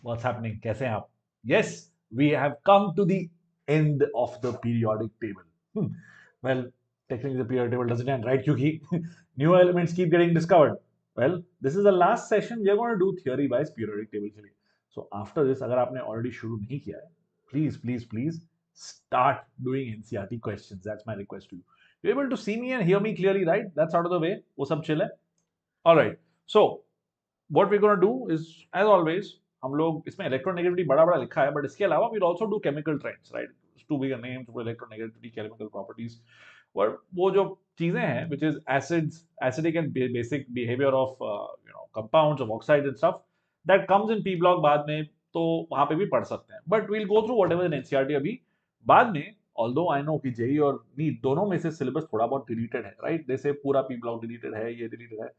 What's happening? कैसे हैं आप? Yes, we have come to the end of the periodic table. Well, technically the periodic table doesn't end, right? क्योंकि new elements keep getting discovered. Well, this is the last session we are going to do theory-wise periodic table के लिए. So after this, अगर आपने already शुरू नहीं किया है, please start doing NCERT questions. That's my request to you. You're able to see me and hear me clearly, right? That's out of the way. वो सब chill है. All right. So what we're going to do is, as always, हम लोग इसमें electronegativity बड़ा बड़ा लिखा है, बट इसके अलावा we also do chemical trends, right? Two big names for electronegativity, chemical properties, और वो जो चीजें हैं which is acids, acidic and basic behaviour of compounds of oxide and stuff, that comes in P block बाद में, तो वहां पे भी पढ़ सकते हैं, but we'll go through whatever in NCERT अभी बाद में. ऑल्दो आई नो कि जेई और नीट दोनों में से सिलेबस थोड़ा बहुत डिलीटेड है, राइट? जैसे पूरा पी ब्लॉक डिलीटेड है, ये डिलीटेड है,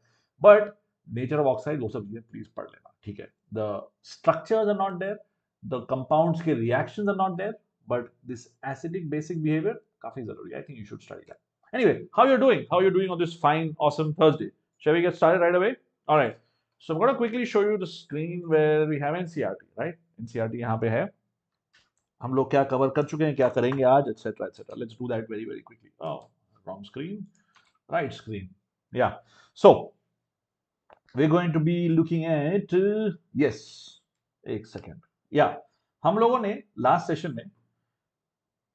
बट नेचर ऑफ ऑक्साइड वो सब चीजें प्लीज पढ़ लेना, ठीक है? The structures are not there, the compounds के reactions are not there, but this acidic basic behaviour काफी जरूरी है. I think you should study that. Anyway, how you doing on this fine awesome Thursday? Shall we get started right away? All right, so I'm going to quickly show you the screen where we have NCERT, right? NCERT यहाँ पे है, हम लोग क्या cover कर चुके हैं, क्या करेंगे आज, etc etc. Let's do that very quickly. Oh, wrong screen, right screen. Yeah, so we're going to be looking at yes, एक सेकेंड. या हम लोगों ने लास्ट सेशन में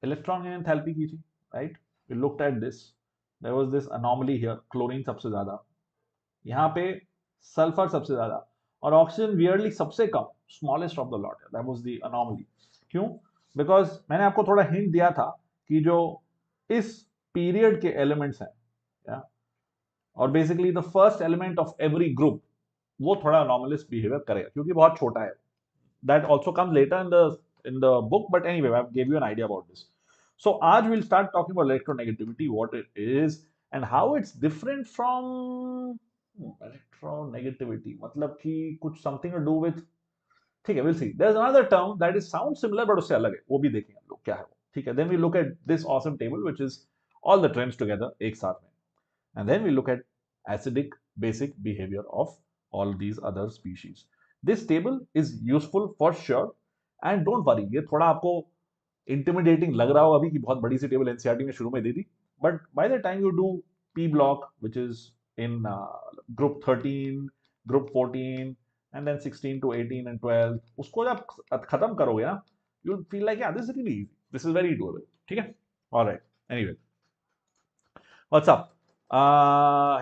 इलेक्ट्रॉन एंथैल्पी की थी, right? We looked at this, there was this anomaly here, chlorine सबसे ज्यादा, यहाँ पे सल्फर सबसे ज्यादा, और ऑक्सीजन वियरली सबसे कम, smallest of the lot. That was the anomaly. क्यों? बिकॉज मैंने आपको थोड़ा हिंट दिया था कि जो इस पीरियड के एलिमेंट्स हैं, या और basically the first element of every group, वो थोड़ा अनोमलिस बिहेवियर करेगा क्योंकि बहुत छोटा है. That also comes later in the book, but anyway I give you an idea about this. So आज will start talking about electronegativity, what it is and how it's different from electronegativity. मतलब कि कुछ something to do with, ठीक है, will see. There is another term that is sound similar but उससे अलग है, वो भी देखेंगे हम लोग क्या है वो, ठीक है? Then we look at this awesome table which is all the trends together एक साथ में, and then we look at acidic basic behavior of all these other species. This table is useful for sure, and don't worry, ये थोड़ा आपको intimidating लग रहा हो अभी कि बहुत बड़ी सी टेबल एनसीईआरटी में शुरू में दे दी, but by the time you do P block which is in group 13, group 14 and then 16 to 18 and 12, उसको जब खत्म करोगे ना, you'll feel like yeah, this is really easy, this is very doable, ठीक है? All right, anyway, what's up?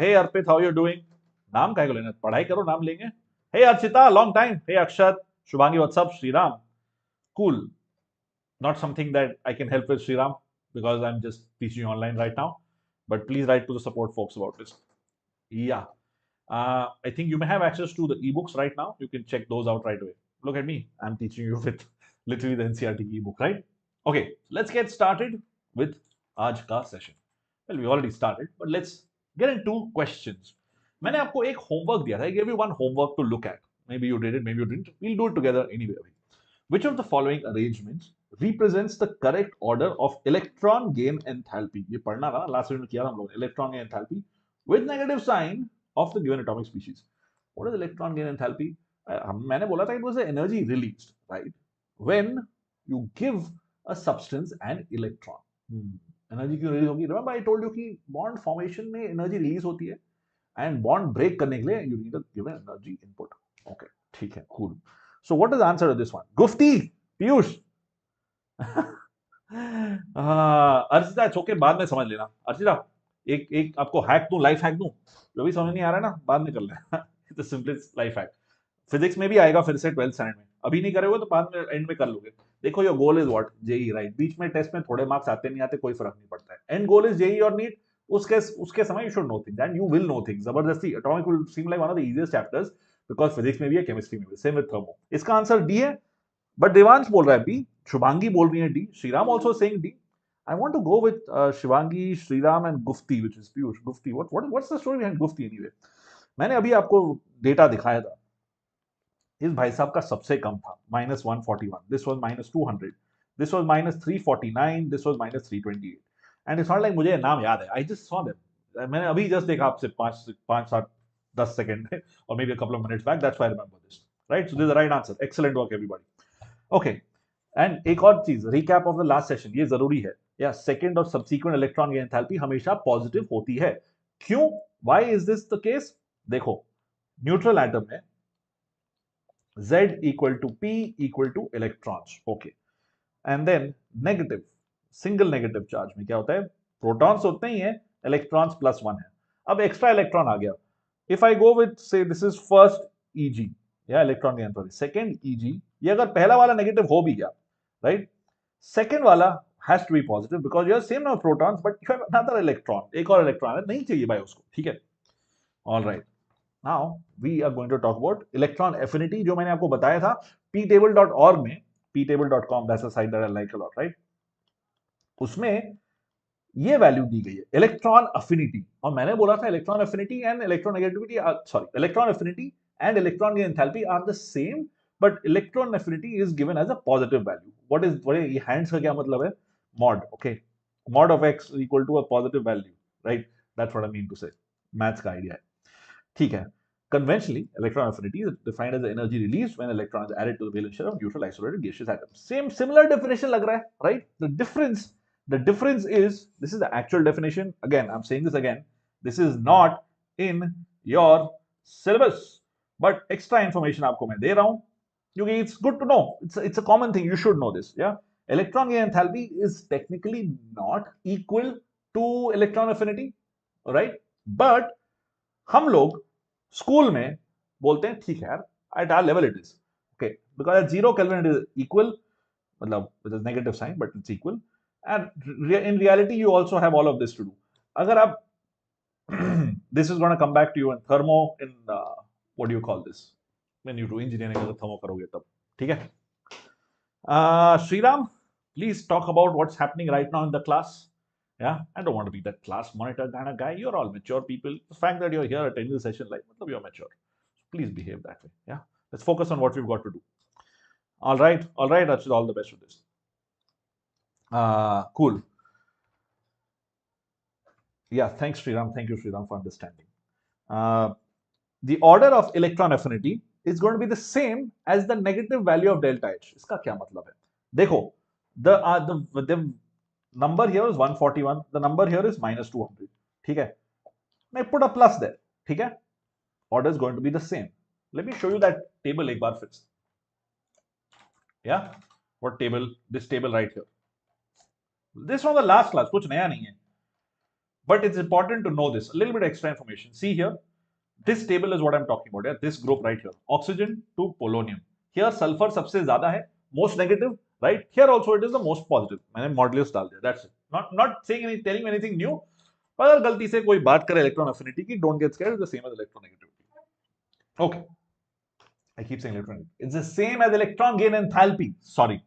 Hey Arpit, how you doing? नाम काहे को लेना, पढ़ाई करो, नाम लेंगे. Hey Archita, long time. Hey Akshat, Shubhangi, what's up? Shriram, cool. Not something that I can help with, Sriram, because I'm just teaching you online right now. But please write to the support folks about this. Yeah. I think you may have access to the ebooks right now. You can check those out right away. Look at me. I'm teaching you with literally the NCERT ebook, right? Okay, let's get started with आज का session. Well, we already started, but let's get into questions. मैंने आपको एक homework दिया था. I gave you one homework to look at. Maybe you did it, maybe you didn't. We'll do it together anyway. Which of the following arrangements represents the correct order of electron gain enthalpy? ये पढ़ना था, last video में किया था हम लोग, electron gain enthalpy with negative sign of the given atomic species. What is electron gain enthalpy? मैंने बोला था it was the energy released, right, when you give a substance an electron. Energy क्यों release होगी? Remember I told you कि bond formation में energy release होती है, and bond break करने के लिए you need a given energy input. Okay, ठीक है, cool. So what is answer to this one? गुफ्ती, पीयूष. अर्चिता, ओके, बाद में समझ लेना. अर्चिता, एक आपको हैक दूं, लाइफ हैक दूं, जो भी समझ नहीं आ रहा है ना, बाद में कर लेना. It's the simplest life hack. Physics में भी आएगा फिर से 12th स्टैंडर्ड में. अभी नहीं करोगे तो बाद में एंड में कर लोगे. देखो, your goal is what? JEE, right? बीच में टेस्ट में थोड़े मार्क्स आते नहीं आते, कोई फर्क नहीं पड़ता है. एंड गोल इज जेई और नीट. उसके समय you should know things and you will know things. जबरदस्ती atomic will seem like one of the easiest chapters, because physics में भी है, केमिस्ट्री में भी. Same with thermo. इसका आंसर डी है, बट देवांश बोल रहा है बी, शुभांगी बोल रही है D, Shriram also saying D. I want to go with Shivangi, Sriram and Gufti, which is Piyush. Gufti. What's the story behind Gufti anyway? मैंने अभी आपको डेटा दिखाया था. इस भाई साहब का सबसे कम था, -141. This was -200. This was -349. This was -328. And it's not like मुझे नाम याद है. I just saw them. मैंने अभी जस्ट देखा आपसे 5 7 10 सेकंड में, और may be a couple of minutes back. That's why I remember this. right? So this is the right answer. Excellent work, everybody. Okay. And एक और चीज, recap of the last session, ये जरूरी है. या सेकेंड और subsequent electron की enthalpy हमेशा positive होती है. क्यों? Why is this the case? देखो, neutral atom में Z equal to P equal to electrons. Okay. And then negative, single negative charge में क्या होता है? Protons होते ही हैं, electrons plus one है. अब extra electron आ गया. If I go with, say, this is first Eg, या electron की enthalpy, second Eg, ये अगर पहला वाला negative हो भी गया, right? Second वाला has to be positive because you have same number of protons, but you have another electron. एक और electron है, नहीं चाहिए भाई उसको, ठीक है? All right. Now we are going to talk about electron affinity, जो मैंने आपको बताया था ptable.org में, ptable.com, that's a site that I like a lot, right? उसमें ये वैल्यू दी गई है इलेक्ट्रॉन अफिनिटी, और मैंने बोला था electron affinity and electronegativity, sorry, electron affinity and electron enthalpy are the same, but electron affinity is given as a positive value. What ये hands का क्या मतलब है? Mod. Okay, mod of x equal to a positive value, right? That's what I mean to say. Maths का idea है, ठीक है. Conventionally, electron affinity is defined as the energy released when electron is added to the valence shell of neutral isolated gaseous atoms. Similar definition लग रहा है, right? The difference is, this is the actual definition. Again, I'm saying this again. This is not in your syllabus, but extra information आपको मैं दे रहा हूँ, क्योंकि it's good to know. It's a common thing. You should know this. Yeah, electron enthalpy is technically not equal to electron affinity, right? But हम लोग school में बोलते हैं ठीक है यार, at our level it is okay, because at 0 Kelvin it is equal, मतलब with negative sign, but it's equal. And in reality you also have all of this to do. अगर आप this is gonna come back to you in thermo, in what do you call this, when you do engineering, अगर thermo करोगे तब, ठीक है. Sriram, please talk about what's happening right now in the class. Yeah, I don't want to be that class monitor kind of guy. You're all mature people. The fact that you're here attending the session, like, you're mature. Please behave that way. Yeah, let's focus on what we've got to do. All right, Archit, all the best with this. Cool. Yeah, thanks, Sriram. Thank you, Sriram, for understanding. The order of electron affinity is going to be the same as the negative value of delta H. इसका क्या मतलब है? देखो, the number here is 141. The number here is minus 200. ठीक है? I put a plus there. ठीक है? Order is going to be the same. Let me show you that table एक बार फिर से. Yeah? What table? This table right here. This from the last class. कुछ नया नहीं है. But it's important to know this. A little bit extra information. See here. This table is what I'm talking about. Yeah? This group right here. Oxygen to polonium. Here sulfur सबसे ज़्यादा है. Most negative. Right? Here also it is the most positive. मैंने modulus डाल दिया. That's it. Not saying telling you anything new. पर अगर गलती से कोई बात करे इलेक्ट्रॉन अफिनिटी की, don't get scared. It's the same as electronegativity. Okay. I keep saying electron. It's the same as electron gain enthalpy. Sorry.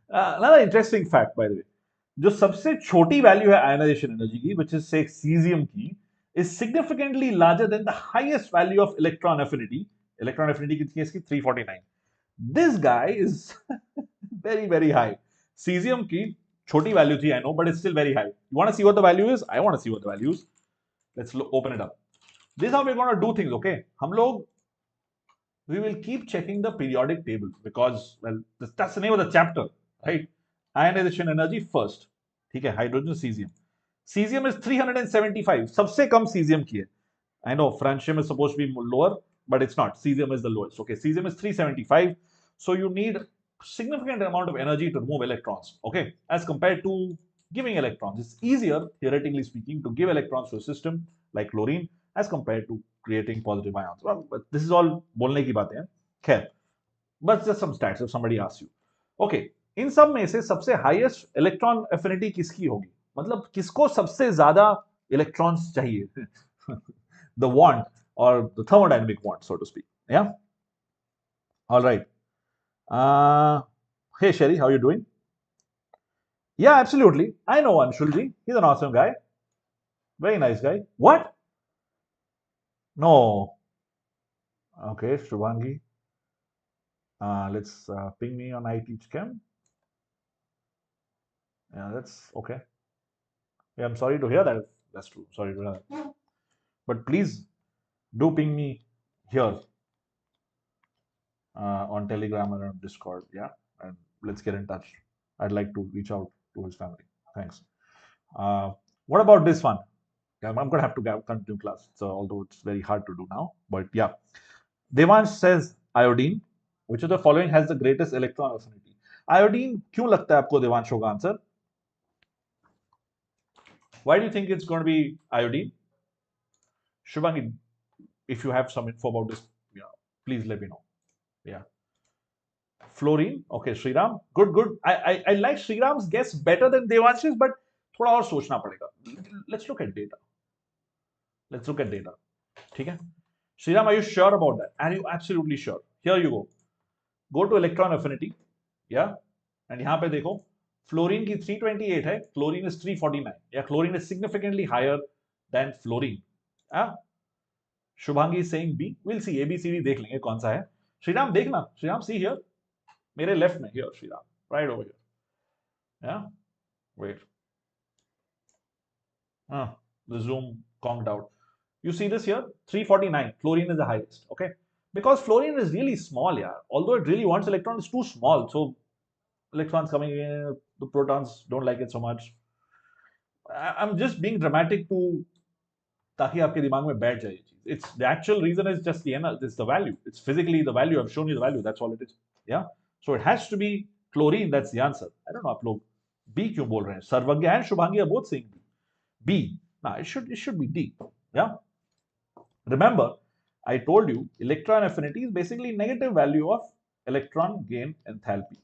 Another interesting fact, by the way. जो सबसे छोटी वैल्यू है आयनाइजेशन एनर्जी की, which is say cesium की, is significantly larger than the highest value of electron affinity. Electron affinity कितनी है इसकी? 349. This guy is very, very high. Cesium की छोटी वैल्यू थी, I know, but it's still very high. You want to see what the value is? I want to see what the value is. Let's open it up. This is how we're going to do things, okay? हम लोग, we will keep checking the periodic table because, well, that's the name of the chapter, right? Ionization energy first. ठीक है? Hydrogen, cesium. Cesium is 375. सबसे कम cesium की है. I know francium is supposed to be lower, but it's not. Cesium is the lowest. Okay, cesium is 375. So you need significant amount of energy to remove electrons. Okay, as compared to giving electrons. It's easier, theoretically speaking, to give electrons to a system like chlorine as compared to creating positive ions. Well, but this is all बोलने की बातें हैं. खैर, but just some stats if somebody asks you. Okay, इन सब में से सबसे highest electron affinity किसकी होगी? मतलब किसको सबसे ज्यादा इलेक्ट्रॉन्स चाहिए? The want, or the thermodynamic want, so to speak. Yeah. All right. Hey Sherry, how are you doing? Yeah, absolutely. I know Anshulji. He's an awesome guy. Very nice guy. What? No. Okay, Shubhangi. Let's ping me on iTeachChem. Yeah, that's okay. Yeah, I'm sorry to hear that. That's true. Sorry to hear that. But please do ping me here on Telegram and on Discord. Yeah, and let's get in touch. I'd like to reach out to his family. Thanks. Uh, what about this one? I'm going to have to continue class. So although it's very hard to do now, but yeah. Devansh says iodine. Which of the following has the greatest electron affinity? Iodine. क्यों लगता है आपको देवांश होगा answer? Why do you think it's going to be iodine? Shubhangi, if you have some info about this, yeah, please let me know. Yeah. Fluorine. Okay, Shriram. Good, good. I like Shriram's guess better than Devansh's, but थोड़ा और सोचना पड़ेगा. Let's look at data. Let's look at data. ठीक है? Shriram, are you sure about that? Are you absolutely sure? Here you go. Go to electron affinity. Yeah. And यहाँ पे देखो, fluorine की 328 है, chlorine is 349. Yeah, chlorine is significantly higher than fluorine. Yeah. Shubhangi is saying B. We'll see. A, B, C, D देख लेंगे कौन सा है. Shriram देखना. Shriram, see here. मेरे left में. Here, Shriram. Right over here. Yeah. Wait. The zoom conked out. You see this here? 349. Fluorine is the highest. Okay. Because fluorine is really small, yeah. Although it really wants electrons, it's too small. So electrons coming in, the protons don't like it so much. I'm just being dramatic to ताकि आपके दिमाग में बैठ जाए. It's the actual reason is just it's the value. It's physically the value. I've shown you the value. That's all it is. Yeah. So it has to be chlorine. That's the answer. I don't know आप लोग B क्यों बोल रहे हैं? सर्वज्ञ and Shubhangi are both saying B. Now it should be D. Yeah. Remember, I told you electron affinity is basically negative value of electron gain enthalpy.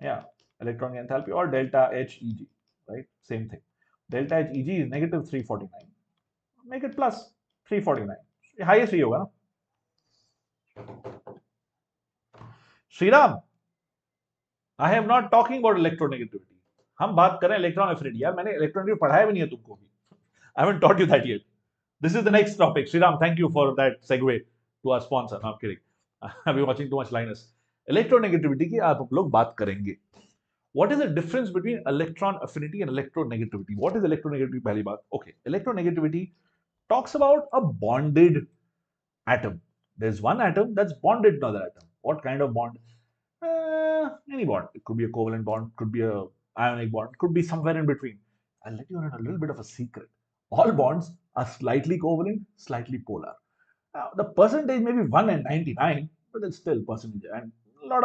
Yeah, electron gain enthalpy or delta HEG, right? Same thing. Delta HEG is negative 349. Make it plus 349. Highest ही होगा ना? Sriram, I am not talking about electronegativity. हम बात कर रहे हैं electron affinity. यार मैंने electronegativity पढ़ाया भी नहीं है तुमको भी. I haven't taught you that yet. This is the next topic. Sriram, thank you for that segue to our sponsor. No, I'm kidding. I've been watching too much Linus. Electronegativity की आप लोग बात करेंगे. What is the difference between electron affinity and electronegativity? What is electronegativity? पहली बात. Okay, electronegativity talks about a bonded atom. There's one atom that's bonded to another atom. What kind of bond? Any bond. It could be a covalent bond, could be a ionic bond, could be somewhere in between. I'll let you in a little bit of a secret. All bonds are slightly covalent, slightly polar. Now, the percentage may be 1 and 99, but it's still percentage. And a lot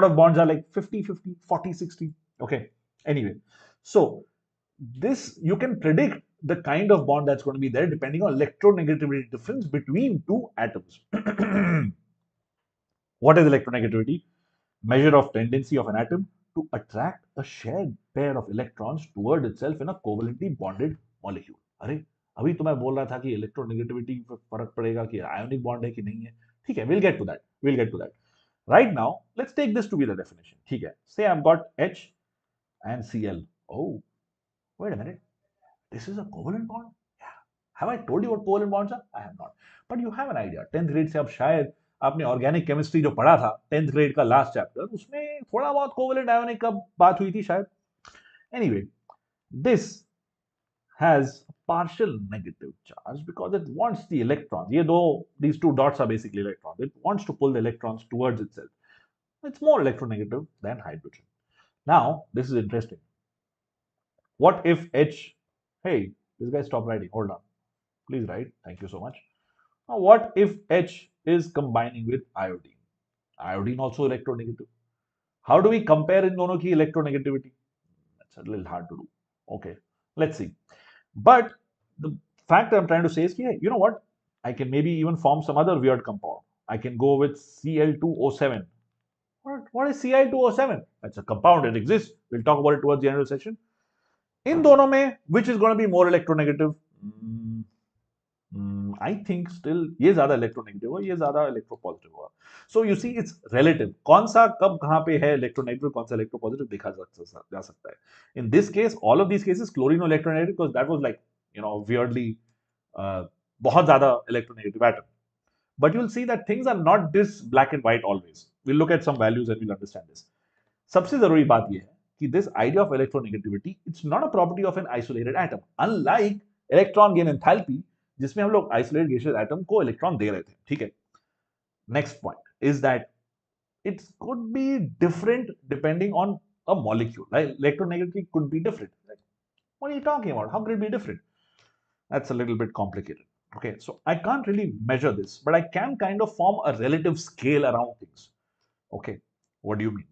of bonds are like 50-50, 40-60. Okay. Anyway, so this you can predict the kind of bond that's going to be there depending on electronegativity difference between two atoms. What is electronegativity? Measure of tendency of an atom to attract a shared pair of electrons toward itself in a covalently bonded molecule. अरे अभी तो मैं बोल रहा था कि electronegativity पर फर्क पड़ेगा कि आयोनिक बॉन्ड है कि नहीं है. ठीक है, we'll get to that. Right now, let's take this to be the definition. ठीक है, say I've got H and Cl. Oh, wait a minute. This is a covalent bond? Yeah. Have I told you what covalent bonds are? I have not. But you have an idea. 10th grade से अब शायद आपने organic chemistry जो पढ़ा था 10th grade का last chapter उसमें थोड़ा बहुत कोवेलेंट आयोनिक का बात हुई थी शायद. Anyway, this has a partial negative charge because it wants the electrons. These two dots are basically electrons. It wants to pull the electrons towards itself. It's more electronegative than hydrogen. Now, this is interesting. What if H... Hey, this guy stopped writing. Hold on. Please write. Thank you so much. Now, what if H is combining with iodine? Iodine also electronegative. How do we compare in दोनों की electronegativity? That's a little hard to do. Okay, let's see. But the fact I'm trying to say is, you know what? I can maybe even form some other weird compound. I can go with Cl2O7. What is Cl2O7? That's a compound. It exists. We'll talk about it towards the end of the session. In दोनों में, which is going to be more electronegative? I think still ये ज़्यादा electronegative होगा, ये ज़्यादा electropositive होगा. So you see, it's relative. कौन सा कब कहाँ पे है electronegative, कौन सा electropositive देखा जा सकता है. In this case, all of these cases, chlorine was electronegative because that was like, weirdly बहुत ज़्यादा electronegative atom. But you'll see that things are not this black and white always. We'll look at some values and we'll understand this. सबसे जरूरी बात ये है कि this idea of electronegativity, it's not a property of an isolated atom. Unlike electron gain enthalpy, जिसमें हम लोग isolated gaseous atom को इलेक्ट्रॉन दे रहे थे. ठीक है. Next point, is that it could be different depending on a molecule. Like electronegativity could be different. Like, what are you talking about? How could it be different? That's a little bit complicated. Okay, so I can't really measure this, but I can kind of form a relative scale around things. Okay, what do you mean?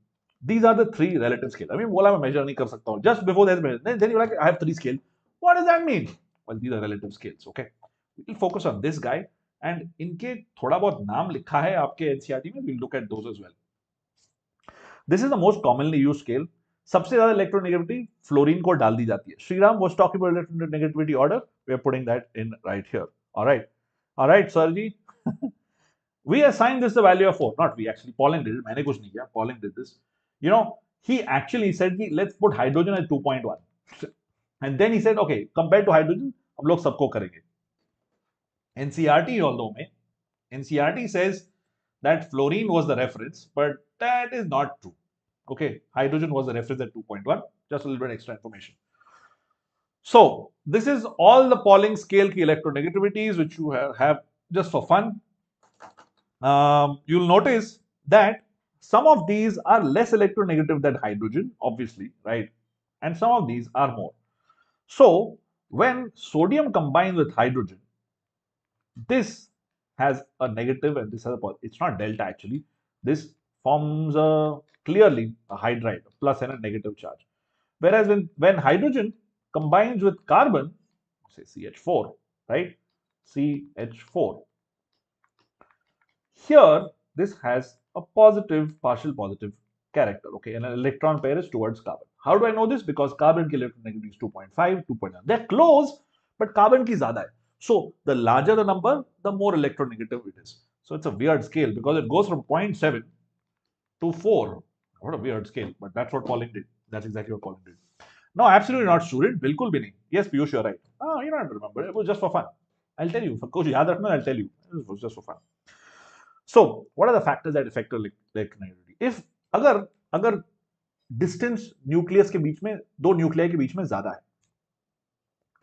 These are the three relative scales. I mean, बोला मैं measure नहीं कर सकता हूँ. Just before that, then you're like, I have three scales. What does that mean? Well, these are relative scales. Okay, we'll focus on this guy, and इनके थोड़ा बहुत नाम लिखा है आपके NCERT में. We'll look at those as well. This is the most commonly used scale. सबसे ज्यादा इलेक्ट्रोनेगेटिविटी फ्लोरीन को डाल दी जाती है. Shriram was talking about electronegativity order. We are putting that in right here. All right, sir ji. We assigned this the value of 4. Not we, actually. Pauling did it. मैंने कुछ नहीं किया. Pauling did this. You know, he actually said कि let's put hydrogen at 2.1. And then he said, okay, compared to hydrogen, हम लोग सबको करेंगे. NCERT although में NCERT says that fluorine was the reference, but that is not true. Okay, hydrogen was the reference at 2.1. Just a little bit extra information. So this is all the Pauling scale key electronegativities which you have just for fun. You'll notice that some of these are less electronegative than hydrogen, obviously, right? And some of these are more. So when sodium combines with hydrogen, this has a negative and this has a positive. It's not delta actually. This forms clearly a hydride, a plus and a negative charge. Whereas when hydrogen combines with carbon, say CH4, right? CH4. Here, this has a positive, partial positive character, okay? And an electron pair is towards carbon. How do I know this? Because carbon ki electronegativity is 2.5, 2.1. They're close, but carbon ki zyada hai. So, the larger the number, the more electronegative it is. So, it's a weird scale because it goes from 0.7 to 4. What a weird scale, but that's what Pauling did. That's exactly what Pauling did. No, absolutely not, student. Bilkul bhi nahi. Yes, Piyush, you're right. Oh, you don't have to remember. It was just for fun. I'll tell you. For coach, yaad rakhna, I'll tell you. It was just for fun. So, what are the factors that affect electronegativity? If अगर distance nucleus के बीच में दो nuclei के बीच में ज्यादा है,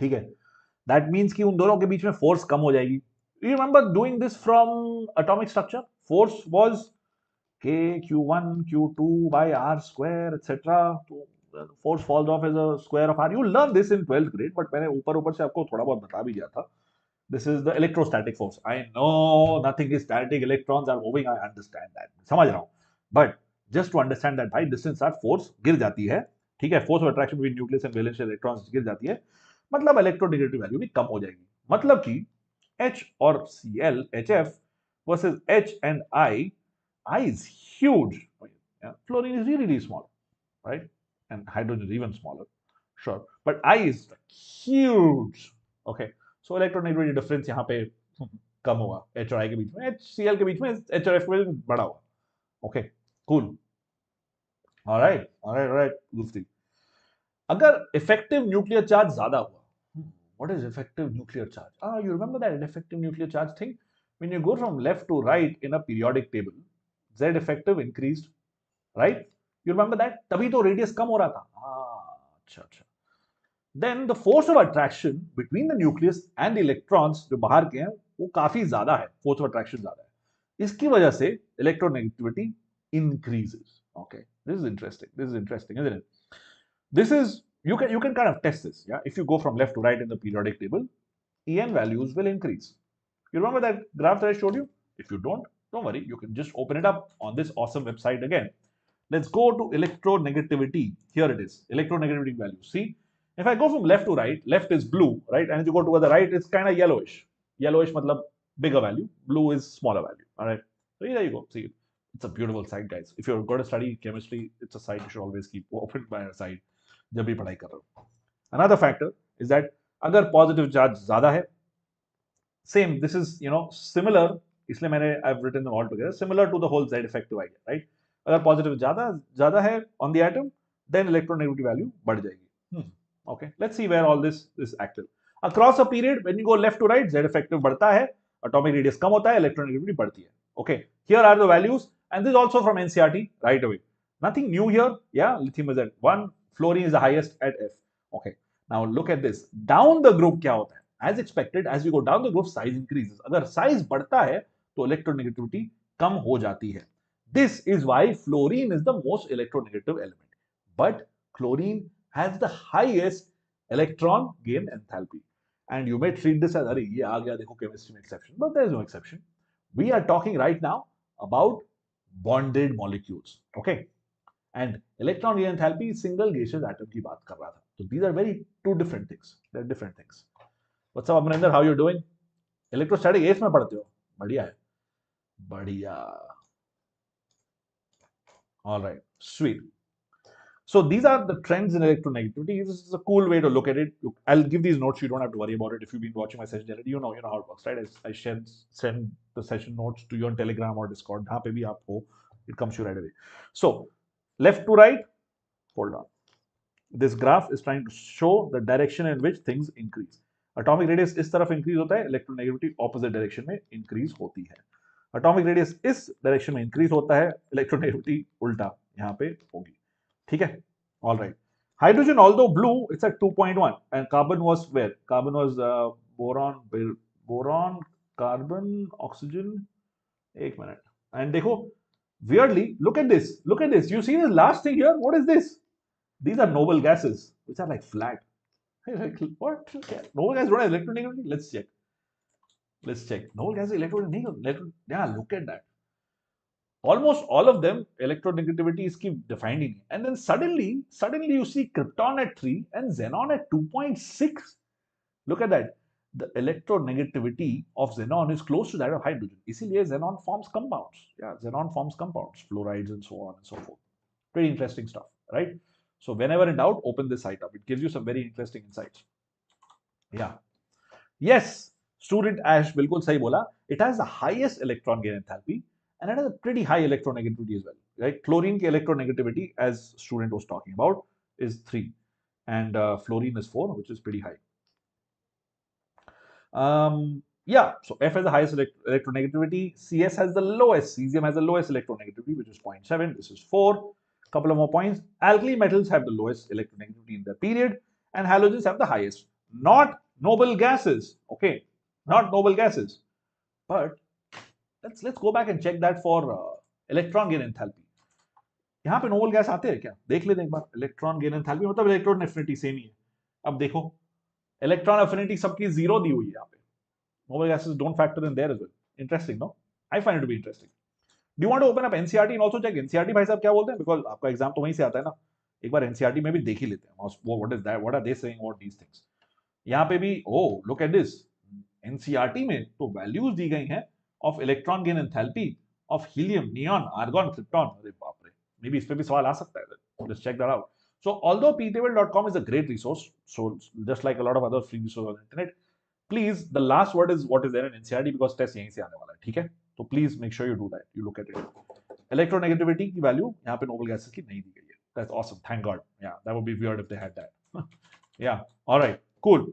ठीक है, दैट मीन्स कि उन दोनों के बीच में फोर्स कम हो जाएगी. You remember doing this from atomic structure. Force was k q1 q2 by r square etc. Force falls off as a square of r. You learn this in 12th grade, but मैंने ऊपर से आपको थोड़ा बहुत बता भी दिया था. This is the electrostatic force. I know nothing is static. Electrons are moving. I understand that. समझ रहा हूँ. But just to understand that, भाई distance are force गिर जाती है. ठीक है. Force of attraction between nucleus and valence electrons गिर जाती है. मतलब electronegativity value भी कम हो जाएगी. मतलब कि H और Cl, HF versus H and I is huge. Yeah. Fluorine is really, really small, right? And hydrogen is even smaller. Sure. But I is huge. Okay. So electronegativity difference यहाँ पे कम होगा H और I के बीच में. HCl के बीच में H और F के बीच में बड़ा होगा. Okay, cool. All right. दूसरी, अगर effective nuclear charge ज्यादा हुआ, what is effective nuclear charge? You remember that effective nuclear charge thing? When you go from left to right in a periodic table, Z effective increased, right? You remember that? तभी तो radius कम हो रहा था. अच्छा. Then the force of attraction between the nucleus and the electrons जो बाहर के हैं वो काफी ज्यादा है. Force of attraction ज्यादा है. इसकी वजह से electronegativity increases. Okay, this is interesting, isn't it? This is, you can kind of test this. Yeah, if you go from left to right in the periodic table, En values will increase. You remember that graph that I showed you? If you don't worry, you can just open it up on this awesome website again. Let's go to electronegativity. Here it is, electronegativity value. See, if I go from left to right, left is blue, right? And if you go to the right, it's kind of yellowish. Yellowish matlab bigger value, blue is smaller value. All right. So there you go. See, it's a beautiful site, guys. If you're going to study chemistry, it's a site you should always keep open by your side. जब भी पढ़ाई कर रहे हो. Another factor is that अगर positive charge ज़्यादा है, same. This is similar. इसलिए मैंने I've written them all together. Similar to the whole Z effective idea, right? अगर positive ज़्यादा है on the atom, then electronegativity value बढ़ जाएगी. Okay, let's see where all this is active. Across a period, when you go left to right, Z effective बढ़ता है, atomic radius कम होता है, electronegativity बढ़ती है. Okay, here are the values, and this is also from NCERT right away. Nothing new here. Yeah, lithium is at 1, fluorine is the highest at F. Okay, now look at this. Down the group क्या होता है? As expected, as you go down the group, size increases. अगर size बढ़ता है, तो electronegativity कम हो जाती है. This is why fluorine is the most electronegative element. But chlorine has the highest electron gain enthalpy. And you may treat this as, अरे ये आ गया देखो chemistry में exception. But there is no exception. We are talking right now about bonded molecules. Okay. And electron gain enthalpy single gaseous atom की बात कर रहा था. So these are very two different things. They're different things. What's up, Amrinder? How you doing? Electrostatic ACE में पढ़ते हो? बढ़िया है. बढ़िया. All right. Sweet. So these are the trends in electronegativity. This is a cool way to look at it. I'll give these notes. You don't have to worry about it. If you've been watching my session already, you know how it works, right? I send the session notes to you on Telegram or Discord. जहाँ पे भी आप हो, it comes to you right away. So left to right. Hold on. This graph is trying to show the direction in which things increase. Atomic radius इस तरफ increase होता है, electronegativity opposite direction में increase होती है. Atomic radius इस direction में increase होता है, electronegativity उल्टा यहाँ पे होगी. ठीक है? All right. Hydrogen, although blue, it's at 2.1, and carbon was where? Carbon was boron, carbon, oxygen. एक minute. And देखो, weirdly, look at this. Look at this. You see the last thing here? What is this? These are noble gases, which are like flat. Like, what? Noble gases don't have electronegativity? Let's check. Let's check. Noble gases electronegativity. Yeah, look at that. Almost all of them, electronegativity is keep defining. And then suddenly you see krypton at 3 and xenon at 2.6. Look at that. The electronegativity of xenon is close to that of hydrogen. इसीलिए xenon forms compounds. Yeah, xenon forms compounds, fluorides and so on and so forth. Pretty interesting stuff, right? So whenever in doubt, open this site up. It gives you some very interesting insights. Yeah. Yes, student Ash बिल्कुल सही बोला. It has the highest electron gain enthalpy and it has a pretty high electronegativity as well. Right? Chlorine की electronegativity, as student was talking about, is 3, and fluorine is 4, which is pretty high. Yeah, so F has the highest electronegativity. CS has the lowest. Cesium has the lowest electronegativity, which is 0.7. This is 4. Couple of more points. Alkali metals have the lowest electronegativity in their period, and halogens have the highest. Not noble gases. Okay, not noble gases. But let's go back and check that for electron gain enthalpy. यहाँ पे noble gas आते हैं क्या? देख लेते एक बार. Electron gain enthalpy मतलब electron affinity same ही है. अब देखो, इलेक्ट्रॉन एफिनिटी सबकी 0 दी हुई है यहाँ पे. Noble gases don't factor in there as well. Interesting, no? I find it to be interesting. Do you want to open up NCERT and also check NCERT भाई साहब क्या बोलते हैं? Because आपका एग्जाम तो वहीं से आता है ना. एक बार NCERT में भी देख ही लेते हैं. What is that? What are they saying about these things? यहाँ पे भी, oh, look at this. NCERT में तो values दी गई हैं of electron gain enthalpy of helium, neon, argon, krypton. अरे बाप रे. Maybe इस पे भी सवाल आ सकता है. Let's check that out. So although ptable.com is a great resource, so just like a lot of other free resources on the internet, please, the last word is what is there in NCERT because test यहीं से आने वाला है. ठीक है? तो please make sure you do that. You look at it. Electronegativity की value यहाँ पे noble gases की नहीं दी गई है. That's awesome. Thank God. Yeah, that would be weird if they had that. Yeah. All right. Cool.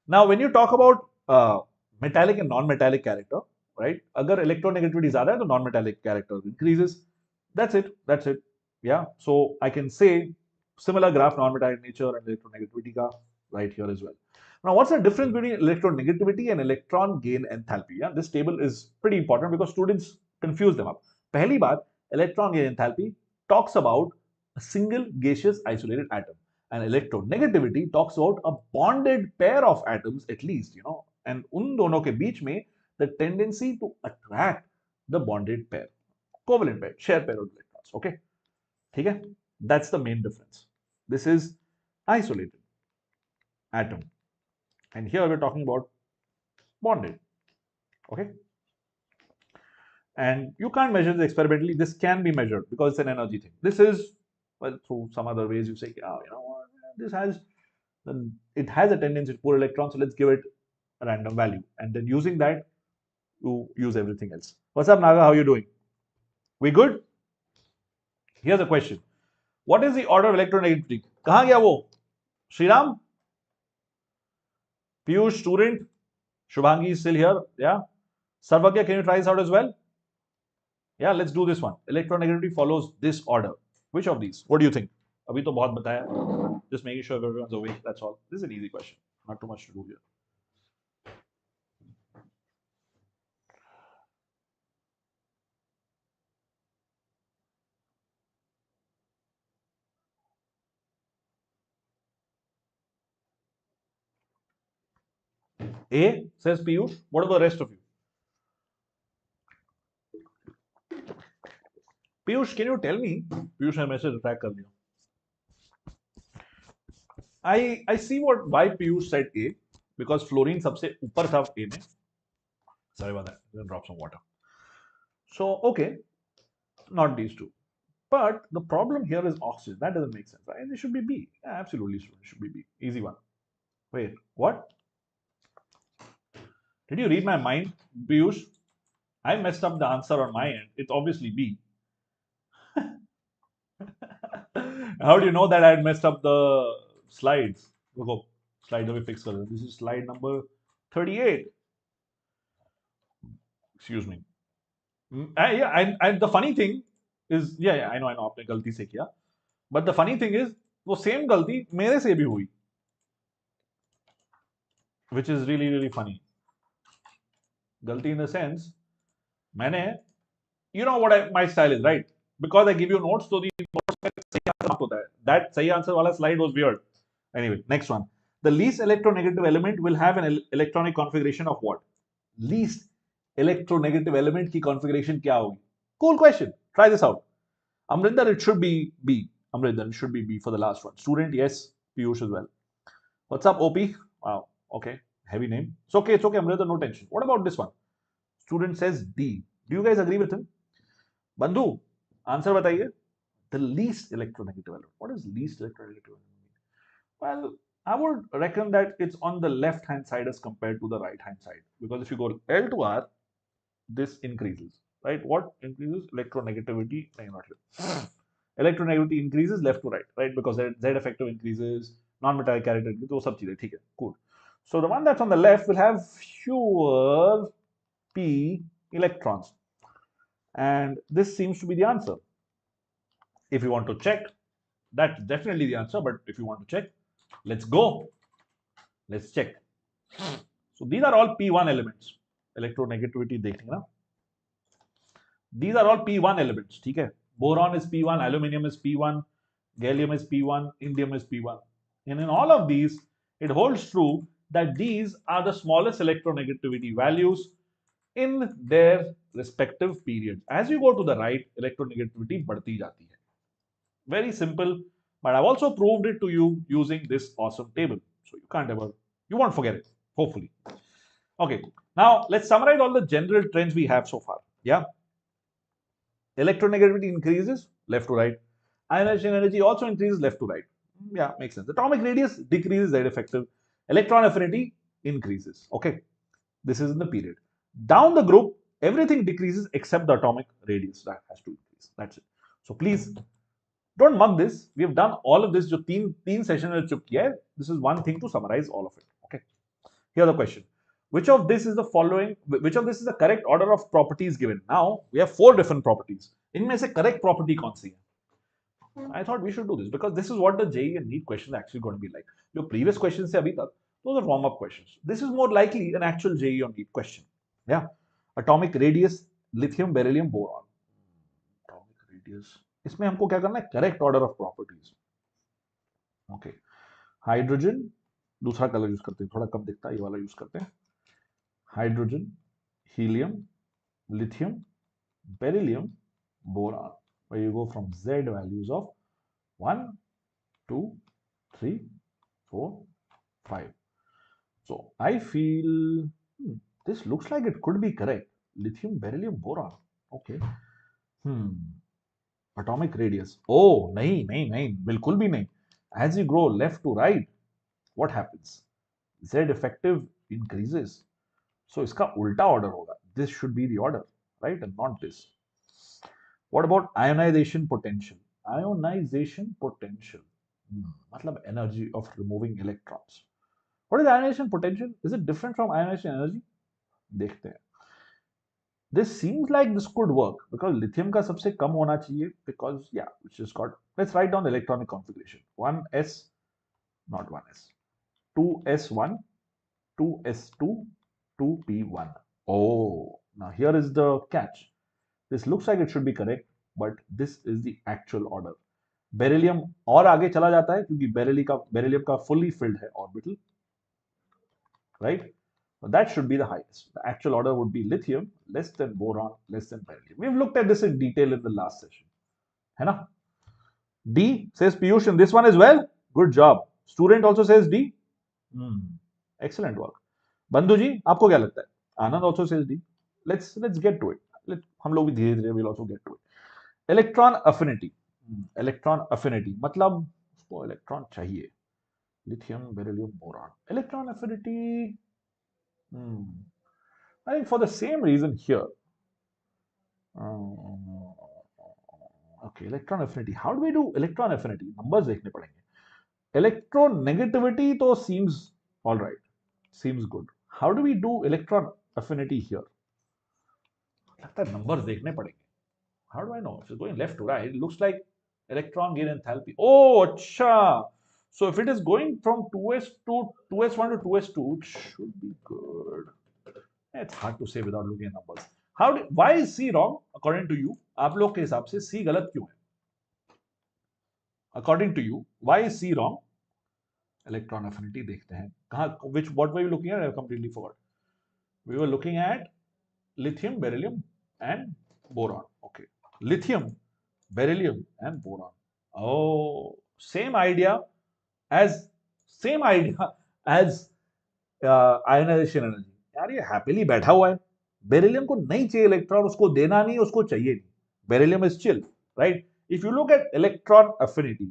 Now, when you talk about metallic and non-metallic character, right? अगर electronegativity ज़्यादा है तो non-metallic character increases. That's it. That's it. Yeah. So I can say similar graph non-metallic nature and electronegativity का right here as well. Now, what's the difference between electronegativity and electron gain enthalpy? Yeah, this table is pretty important because students confuse them up. पहली बात, electron gain enthalpy talks about a single gaseous isolated atom, and electronegativity talks about a bonded pair of atoms at least, and उन दोनों के बीच में the tendency to attract the bonded pair, covalent pair, share pair of electrons. Okay, ठीक है? That's the main difference. This is isolated atom. And here we're talking about bonded. Okay. And you can't measure this experimentally. This can be measured because it's an energy thing. This is, well, through some other ways you say, oh, this has, it has a tendency to pull electrons, so let's give it a random value. And then using that, you use everything else. What's up, Naga? How are you doing? We good? Here's a question. What is the order of electronegativity? कहाँ गया वो? Shriram? Piyush, student. Shubhangi is still here. Yeah. Sarvagya, can you try this out as well? Yeah, let's do this one. Electronegativity follows this order. Which of these? What do you think? Abhi to bahut bataya. Just making sure everyone's awake. That's all. This is an easy question. Not too much to do here. A, says Piyush. What about the rest of you? Piyush, can you tell me? Piyush ने message track कर लिया. I see what why Piyush said A, because fluorine सबसे ऊपर था A में. Sorry about that. I'm gonna drop some water. So okay, not these two. But the problem here is oxygen. That doesn't make sense, right? It should be B. Yeah, absolutely, it should be B. Easy one. Wait, what? Did you read my mind, Piyush? I messed up the answer on my end. It's obviously B. How do you know that I had messed up the slides? Go, slide away, fix color. This is slide number 38. Excuse me. Yeah, and the funny thing is, yeah, I know, आपने गलती से किया. But the funny thing is, वो same गलती मेरे से भी हुई, which is really, really funny. गलती in the sense, मैंने, you know what my style is, right? Because I give you notes, so the notes में सही answer mark होता है. That सही answer वाला slide was weird. Anyway, next one. The least electronegative element will have an electronic configuration of what? Least electronegative element की configuration क्या होगी? Cool question. Try this out. Amrinder, it should be B. Amrinder, it should be B for the last one. Student, yes. Piyush as well. What's up, OP? Wow. Okay. Heavy name. It's okay. It's okay, Amrinder. No tension. What about this one? Student says D. Do you guys agree with him? Bandhu, answer बताइए. The least electronegative element. What is least electronegative element? Well, I would reckon that it's on the left hand side as compared to the right hand side. Because if you go L to R, this increases. Right? What increases? Electronegativity. No, not here. Electronegativity increases left to right. Right? Because Z effective increases, non-metallic character increases. वो सब चीजें ठीक है. Cool. So the one that's on the left will have fewer p electrons. And this seems to be the answer. If you want to check, that's definitely the answer. But if you want to check, let's go. Let's check. So these are all P1 elements. Electronegativity देखने ना. These are all P1 elements. ठीक है. Boron is P1, aluminium is P1, gallium is P1, indium is P1. And in all of these, it holds true that these are the smallest electronegativity values in their respective periods. As you go to the right, electronegativity बढ़ती जाती है. Very simple, but I've also proved it to you using this awesome table. So you won't forget it, hopefully. Okay, now let's summarize all the general trends we have so far. Yeah. Electronegativity increases left to right. Ionization energy also increases left to right. Yeah, makes sense. Atomic radius decreases, Z effective. Electron affinity increases. Okay, this is in the period. Down the group, everything decreases except the atomic radius. That has to increase. That's it. So please don't mug this. We have done all of this. जो तीन session में जो किया है, this is one thing to summarize all of it. Okay. Here the question. Which of this is the following? Which of this is the correct order of properties given? Now we have 4 different properties. इनमें से correct property कौन सी है? I thought we should do this because this is what the JEE and NEET questions are actually going to be like. जो previous questions से अभी तक, those are warm-up questions. This is more likely an actual JEE or NEET question. Yeah. Atomic radius, lithium, beryllium, boron. Atomic radius. इसमें हमको क्या करना है? Correct order of properties. Okay. Hydrogen, दूसरा कलर यूज करते हैं, थोड़ा कम दिखता है, ये वाला यूज करते हैं. Hydrogen, helium, lithium, beryllium, boron. Where you go from Z values of 1, 2, 3, 4, 5. So I feel this looks like it could be correct. Lithium, beryllium, boron. Okay. Atomic radius. Oh, नहीं, बिल्कुल भी नहीं. As you grow left to right, what happens? Z effective increases. So इसका उल्टा order होगा. This should be the order, right? And not this. What about ionization potential? Ionization potential. मतलब energy of removing electrons. What is ionization potential? Is it different from ionization energy? देखते हैं. This seems like this could work because lithium का सबसे कम होना चाहिए because yeah, which is got. Let's write down the electronic configuration. 1s, not 1s. 2s1, 2s2, 2p1. Oh, now here is the catch. This looks like it should be correct, but this is the actual order. Beryllium और आगे चला जाता है क्योंकि beryllium का fully filled है orbital, right? That should be the highest. The actual order would be lithium, less than boron, less than beryllium. We've looked at this in detail in the last session. है ना? D says Piyush in this one as well. Good job. Student also says D. Excellent work. Bandhu ji, आपको क्या लगता है? Anand also says D. Let's get to it. हम लोग भी धीरे धीरे will also get to it. Electron affinity. Electron affinity मतलब उसको electron चाहिए. Lithium, beryllium, boron. Electron affinity. I think for the same reason here. Okay, electron affinity. How do we do electron affinity? Numbers देखने पड़ेंगे. Electronegativity तो seems all right. Seems good. How do we do electron affinity here? लगता है numbers देखने पड़ेंगे. How do I know? If it's going left to right, it looks like electron gain enthalpy. Oh, अच्छा. So if it is going from 2s to 2s1 to 2s2, it should be good. It's hard to say without looking at numbers. Why is C wrong according to you? आप लोग के हिसाब से C गलत क्यों है? According to you, why is C wrong? Electron affinity देखते हैं. कहाँ? What were you looking at? I completely forgot. We were looking at lithium, beryllium, and boron. Okay. Lithium, beryllium, and boron. Oh, same idea as ionization energy. यार ये happily बैठा हुआ है. Beryllium को नहीं चाहिए इलेक्ट्रॉन, उसको देना नहीं, उसको चाहिए नहीं. Beryllium is chill, right? If you look at electron affinity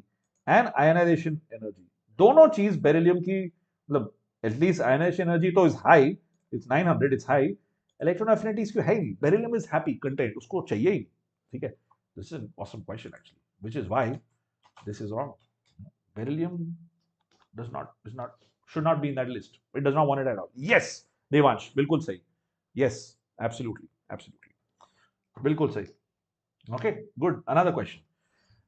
and ionization energy, दोनों चीज बेरिलियम की मतलब at least ionization energy तो is high, it's 900, it's high. Electron affinity इसकी है नहीं. Beryllium is happy, content, उसको चाहिए ही. ठीक है? This is an awesome question actually, which is why this is wrong. Beryllium should not be in that list. It does not want it at all. Yes, Devansh, बिल्कुल सही. Yes, absolutely. बिल्कुल सही. Okay, good. Another question.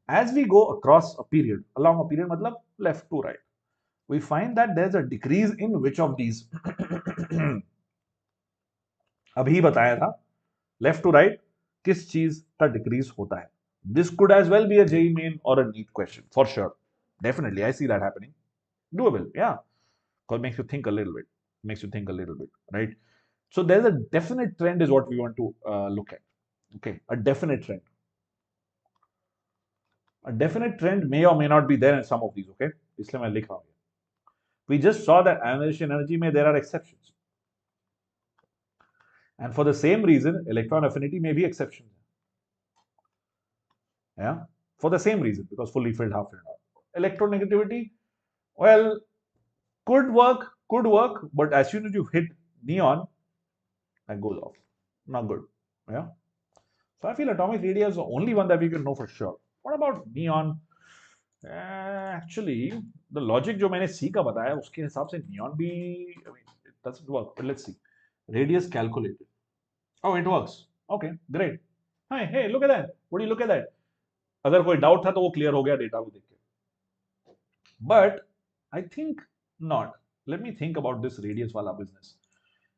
As we go across a period, along a period मतलब left to right, we find that there's a decrease in which of these? अभी बताया था left to right किस चीज का decrease होता है. This could as well be a JEE main or a NEET question for sure. Definitely, I see that happening. Doable, yeah. Because makes you think a little bit, right? So there's a definite trend is what we want to look at. Okay, a definite trend. A definite trend may or may not be there in some of these. Okay, इसलिए मैं लिख रहा हूँ. We just saw that ionization energy may there are exceptions, and for the same reason, electron affinity may be exceptions. Yeah, for the same reason, because fully filled, half filled. Electronegativity, well, could work, but as soon as you hit neon, that goes off. Not good. Yeah. So I feel atomic radii is the only one that we can know for sure. What about neon? Actually, the logic जो मैंने C का बताया उसके हिसाब से neon भी, I mean, it doesn't work. But let's see. Radius calculated. Oh, it works. Okay, great. Hey, look at that. What do you look at that? अगर कोई डाउट था तो वो क्लियर हो गया डेटा को देख के. But I think not. Let me think about this radius wala business.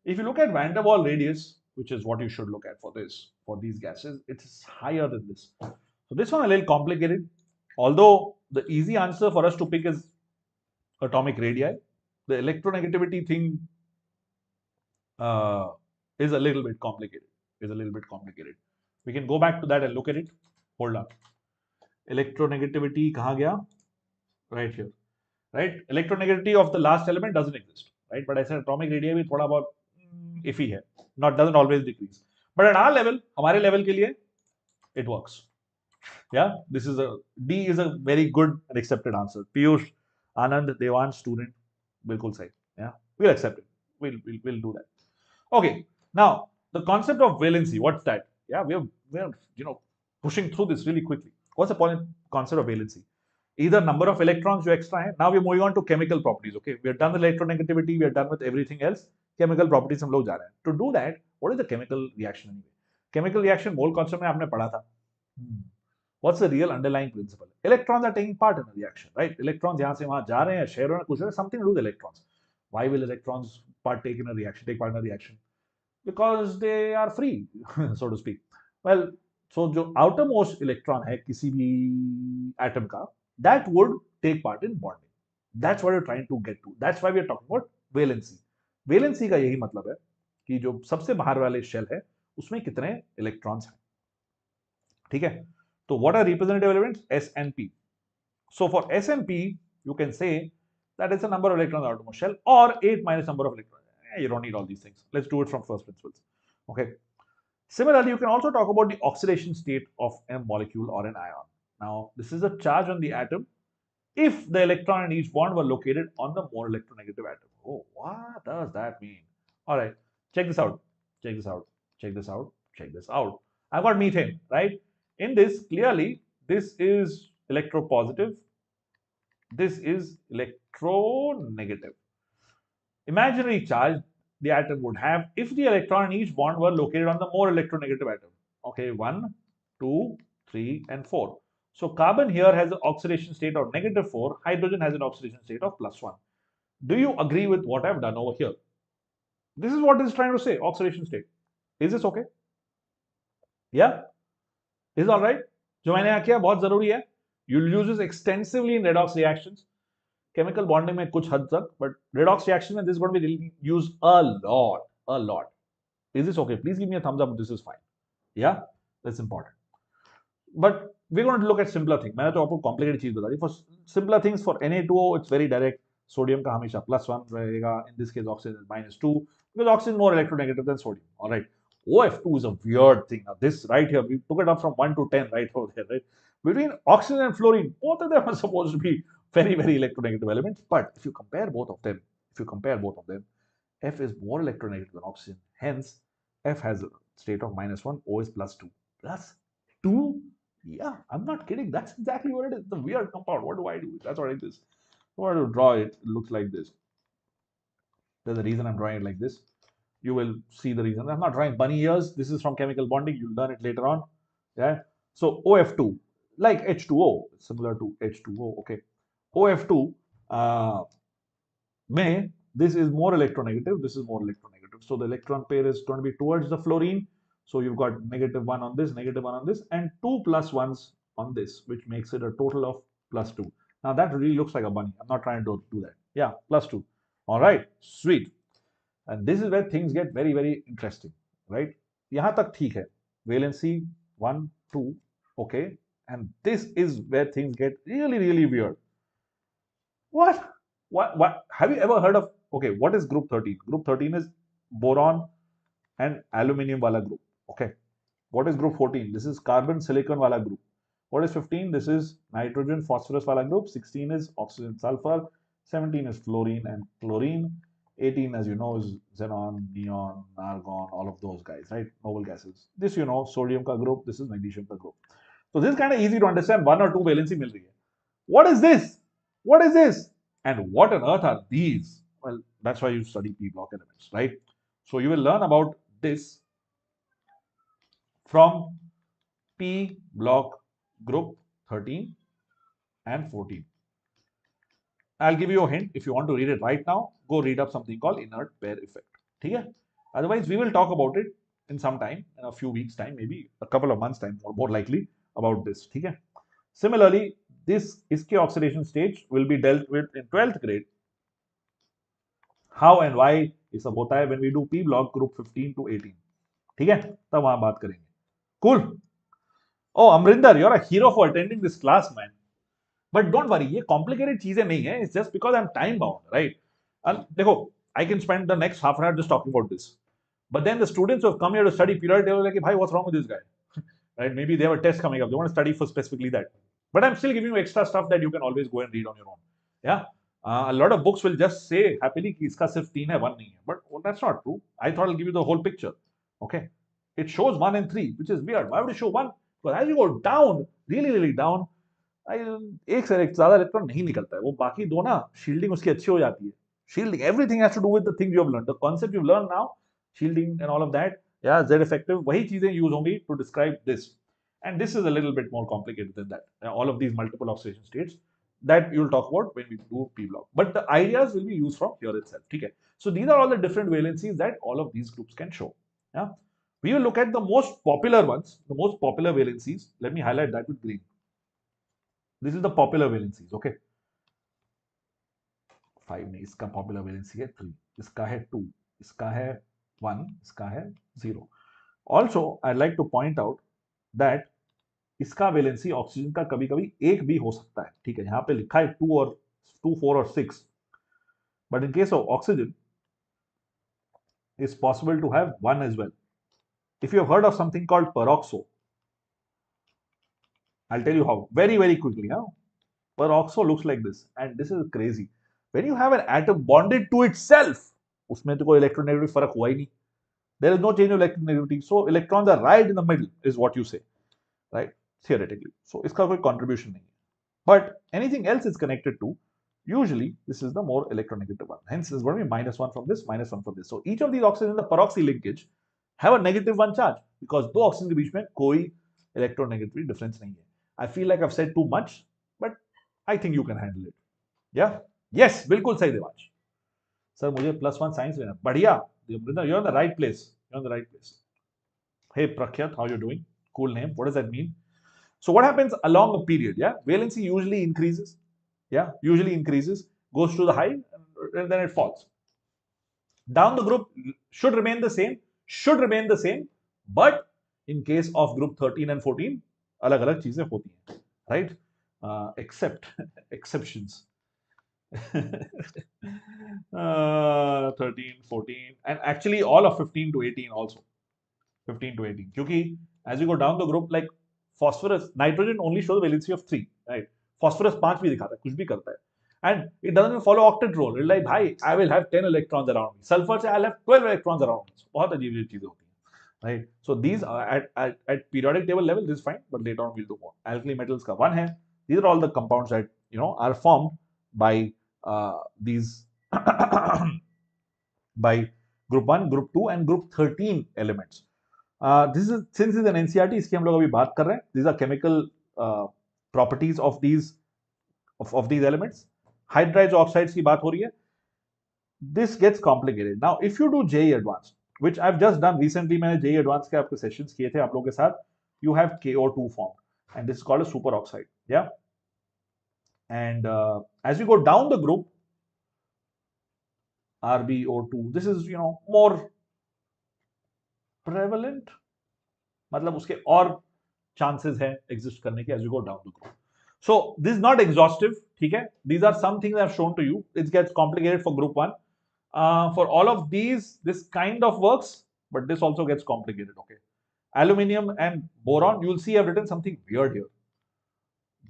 If you look at van der Waals radius, which is what you should look at for these gases, it's higher than this. So this one a little complicated. Although the easy answer for us to pick is atomic radii, the electronegativity thing is a little bit complicated. We can go back to that and look at it. Hold on. Electronegativity kahan gaya? Right here. Right? Electronegativity of the last element doesn't exist. Right? But I said atomic radii bhi thoda bahut iffy hai. Doesn't always decrease. But at our level, हमारे level के लिए, it works. Yeah, D is a very good and accepted answer. Piyush, Anand, Devan, student, bilkul sahi. Yeah, we'll accept it. We'll do that. Okay, now the concept of valency. What's that? Yeah, we're pushing through this really quickly. What's the concept of valency? Either number of electrons जो extra है. Now we're moving on to chemical properties. Okay, we are done with electronegativity. We are done with everything else. Chemical properties हम लोग जा रहे हैं. To do that, what is the chemical reaction anyway? Chemical reaction mole concept में आपने पढ़ा था. What's the real underlying principle? Electrons are taking part in a reaction, right? Electrons यहाँ से वहाँ जा रहे हैं, share हो रहे हैं, कुछ something to do with electrons. Why will electrons take part in a reaction? Because they are free, so to speak. Well, so जो outermost electron है किसी भी atom का, that would take part in bonding. That's what we're trying to get to. That's why we're talking about valency. Valency का यही मतलब है कि जो सबसे बाहर वाले शेल है उसमें कितने इलेक्ट्रॉन्स हैं, ठीक है। तो what are representative elements, S and P. So for S and P you can say that it's a number of electrons out of a shell or 8 minus number of electrons. You don't need all these things. Let's do it from first principles. Okay. Similarly, you can also talk about the oxidation state of a molecule or an ion. Now, this is a charge on the atom if the electron in each bond were located on the more electronegative atom. Oh, what does that mean? All right, check this out. Check this out. Check this out. Check this out. I've got methane, right? In this, clearly, this is electropositive. This is electronegative. Imaginary charge the atom would have if the electron in each bond were located on the more electronegative atom. Okay, 1, 2, 3, and 4. So carbon here has an oxidation state of -4, hydrogen has an oxidation state of +1. Do you agree with what I've done over here? This is what it's trying to say, oxidation state. Is this okay? Yeah? Is all right? जो मैंने यहाँ किया बहुत जरूरी है. You'll use this extensively in redox reactions. Chemical bonding में कुछ हद तक, but redox reaction में this is going to be really used a lot. Is this okay? Please give me a thumbs up. This is fine. Yeah, that's important. But we're going to look at simpler things. मैंने तो आपको complicated चीज बता दी. For simpler things, for Na2O, it's very direct. Sodium का हमेशा +1 रहेगा. In this case, oxygen is -2 because oxygen is more electronegative than sodium. All right. OF2 is a weird thing. Now this right here, we took it up from 1 to 10 right over there, right? Between oxygen and fluorine, both of them are supposed to be very, very electronegative elements. But if you compare both of them, F is more electronegative than oxygen. Hence, F has a state of -1, O is +2. +2? Yeah, I'm not kidding. That's exactly what it is. The weird compound. What do I do? That's what it is. I want to draw it. It looks like this. There's a reason I'm drawing it like this. You will see the reason. I'm not drawing bunny ears. This is from chemical bonding. You'll learn it later on. Yeah. So OF2, like H2O, similar to H2O. Okay. OF2, this is more electronegative. This is more electronegative. So the electron pair is going to be towards the fluorine. So you've got -1 on this, -1 on this, and 2 +1s on this, which makes it a total of +2. Now that really looks like a bunny. I'm not trying to do that. Yeah, +2. All right, sweet. And this is where things get very, very interesting, right? यहाँ तक ठीक है. Valency 1, 2, okay. And this is where things get really, really weird. What? What? Have you ever heard of, okay, what is group 13? Group 13 is boron and aluminium wala group, okay. What is group 14? This is carbon silicon wala group. What is 15? This is nitrogen phosphorus wala group. 16 is oxygen sulfur. 17 is fluorine and chlorine. 18, as you know, is xenon, neon, argon, all of those guys, right? Noble gases. This, you know, sodium ka group. This is magnesium ka group. So this is kind of easy to understand. 1 or 2 valency mil rahi hai. What is this? What is this? And what on earth are these? Well, that's why you study p block elements, right? So you will learn about this from p block group 13 and 14. I'll give you a hint. If you want to read it right now, go read up something called inert pair effect. Okay? Otherwise, we will talk about it in some time, in a few weeks' time, maybe a couple of months' time, or more likely about this. Okay? Similarly, this iske oxidation stage will be dealt with in 12th grade. How and why ये सब होता है when we do P block group 15 to 18. ठीक है? तब वहां बात करेंगे. Cool. Oh, Amrinder, you're a hero for attending this class, man. But don't worry, ये complicated चीजें नहीं है. It's just because I'm time bound, right? And देखो, I can spend the next half an hour just talking about this. But then the students who have come here to study periodic table are like, "Bhai, what's wrong with this guy?" Right? Maybe they have a test coming up. They want to study for specifically that. But I'm still giving you extra stuff that you can always go and read on your own. Yeah. A lot of books will just say happily कि इसका सिर्फ 3 है, 1 नहीं है. But that's not true. I thought I'll give you the whole picture. Okay. It shows 1 and 3, which is weird. Why would it show 1? Because as you go down, really, really down, एक से एक ज्यादा electron नहीं निकलता है. वो बाकी दो ना शील्डिंग उसकी अच्छी हो जाती है. Shielding, everything has to do with the things you have learned. The concept you've learned now, shielding and all of that, yeah, Z effective, वही चीजें use होंगी to describe this. And this is a little bit more complicated than that. All of these multiple oxidation states that you'll talk about when we do P block. But the ideas will be used from here itself. Okay. So these are all the different valencies that all of these groups can show. Yeah. We will look at the most popular ones, the most popular valencies. Let me highlight that with green. This is the popular valencies. Okay. 5 नहीं, इसका popular valency है 3. इसका है 2, इसका है 1, इसका है 0. Also I like two point out that इसका वैलेंसी ऑक्सीजन का कभी कभी एक भी हो सकता है. ठीक है, यहाँ पे लिखा है 2 और 2, 4 और 6, but in case of oxygen it's possible to have 1 as well. If you have heard of something called peroxo, I'll tell you how very, very quickly. Huh? Peroxo looks like this, and this is crazy. When you have an atom bonded to itself, उसमें तो कोई electronegativity फर्क हुआ ही नहीं. There is no change of electronegativity, so electrons are right in the middle, is what you say, right? Theoretically, so इसका कोई contribution नहीं है. But anything else is connected to, usually this is the more electronegative one. Hence, it's going to be -1 from this, -1 from this. So each of these oxygens in the peroxy linkage have a -1 charge because दो oxygen के बीच में कोई electronegativity difference नहीं है. I feel like I've said too much, but I think you can handle it. Yeah? Yes, बिल्कुल सही Devansh. Sir मुझे +1 science लेना. बढ़िया. You're in the right place. You're in the right place. Hey Prakhyat, how you doing? Cool name. What does that mean? So what happens along a period? Yeah, valency usually increases. Yeah, usually increases, goes to the high, and then it falls. Down the group should remain the same, but in case of group 13 and 14, अलग-अलग चीजें होती हैं, right? Except exceptions. 13, 14, and actually all of 15 to 18 also. 15 to 18. क्योंकि as you go down the group, like phosphorus, nitrogen only shows valency of 3, right? Phosphorus 5 भी दिखाता है, कुछ भी करता है. And it doesn't even follow octet rule. It's like, भाई, I will have 10 electrons around me. Sulfur से I'll have 12 electrons around me. बहुत अजीब चीजें होती हैं, right? So these are at periodic table level, this is fine, but later on we'll do more. Alkali metals का 1 है. These are all the compounds that are formed by these by group 1, group 2, and group 13 elements. This is since it's an NCERT, इसकी हम लोग अभी बात कर रहे हैं. These are chemical properties of these elements. Hydrides oxides की बात हो रही है. This gets complicated. Now, if you do JEE Advanced, which I've just done recently, मैंने JEE Advanced के आपके sessions किए थे आप लोगों के साथ. You have KO2 formed, and this is called a superoxide. Yeah. And as you go down the group, RbO2, this is more prevalent, मतलब उसके और chances है exist करने के as you go down the group. So this is not exhaustive, ठीक है? These are some things I've shown to you. It gets complicated for group 1. For all of these, this kind of works, but this also gets complicated, okay? Aluminium and boron, you'll see I've written something weird here.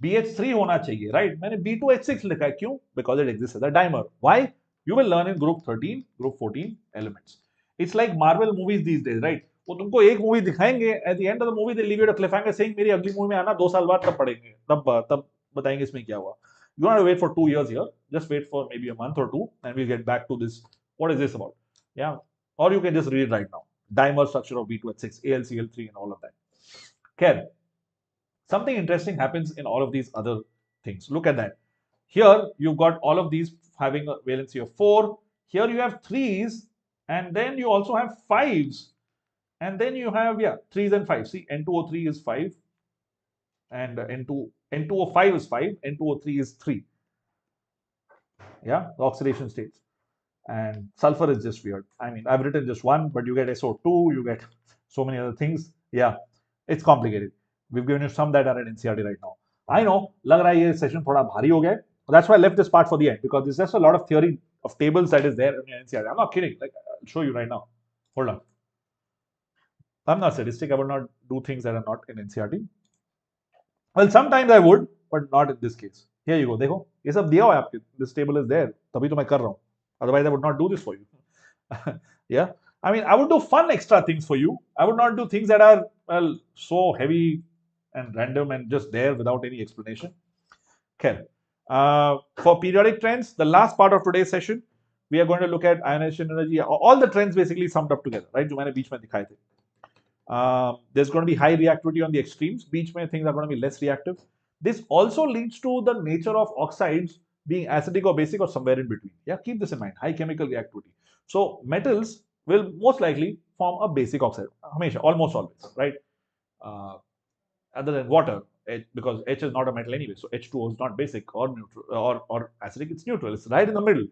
BH3 होना चाहिए, right? मैंने B2H6 लिखा है, क्यों? Because it exists as a dimer. Why? You will learn in group 13, group 14 elements. It's like Marvel movies these days, right? वो तुमको एक movie दिखाएंगे, at the end of the movie they leave you a cliffhanger saying मेरी अगली movie में आना 2 साल बाद, तब पढ़ेंगे, तब बताएंगे इसमें क्या हुआ. You don't have to wait for 2 years here. Just wait for maybe a month or 2, and we'll get back to this. What is this about? Yeah, or you can just read it right now. Dimer structure of B2H6, AlCl3, and all of that. Okay. Something interesting happens in all of these other things. Look at that. Here you've got all of these having a valency of 4. Here you have 3s, and then you also have 5s, and then you have 3s and 5s. See, N2O3 is 5, and N2O5 is 5, N2O3 is 3. Yeah, the oxidation states. And sulfur is just weird. I mean, I've written just one, but you get SO2, you get so many other things. Yeah, it's complicated. We've given you some that are in NCERT right now. I know, lag raha hai ye session thoda bhari ho gaya. That's why I left this part for the end, because there's just a lot of theory of tables that is there in NCERT. I'm not kidding. Like, I'll show you right now. Hold on. I'm not sadistic. I will not do things that are not in NCERT. Well, sometimes I would, but not in this case. Here you go. देखो, ये सब दिया हुआ है आपके. This table is there. तभी तो मैं कर रहा हूँ. Otherwise, I would not do this for you. Yeah. I mean, I would do fun extra things for you. I would not do things that are, well, so heavy and random and just there without any explanation. Okay. For periodic trends, the last part of today's session, we are going to look at ionization energy, all the trends basically summed up together, right? जो मैंने बीच में दिखाए थे. There's going to be high reactivity on the extremes. Beach mein things are going to be less reactive. This also leads to the nature of oxides being acidic or basic or somewhere in between. Yeah, keep this in mind. High chemical reactivity. So metals will most likely form a basic oxide. Hamesha, almost always, right? Other than water, because H is not a metal anyway. So H2O is not basic or neutral or acidic. It's neutral. It's right in the middle.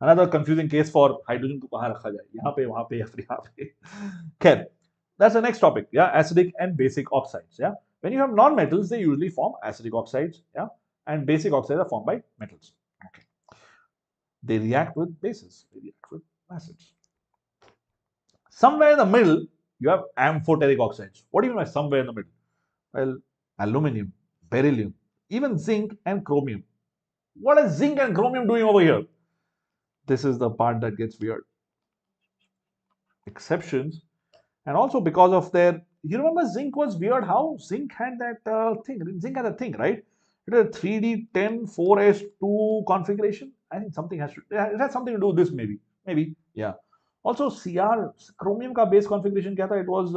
Another confusing case for hydrogen को कहाँ रखा जाए, यहाँ पे, वहाँ पे या फिर यहाँ पे. खैर, that's the next topic. Yeah, acidic and basic oxides. Yeah, when you have non-metals, they usually form acidic oxides. Yeah, and basic oxides are formed by metals. Okay, they react with bases. They react with acids. Somewhere in the middle, you have amphoteric oxides. What do you mean by somewhere in the middle? Well, aluminium, beryllium, even zinc and chromium. What is zinc and chromium doing over here? This is the part that gets weird. Exceptions, and also because of their, you remember zinc was weird how zinc had that zinc had a thing, right? It had a 3D10 4s2 configuration. I think something has to, it has something to do with this, maybe, yeah. Also Cr chromium ka base configuration kya tha? It was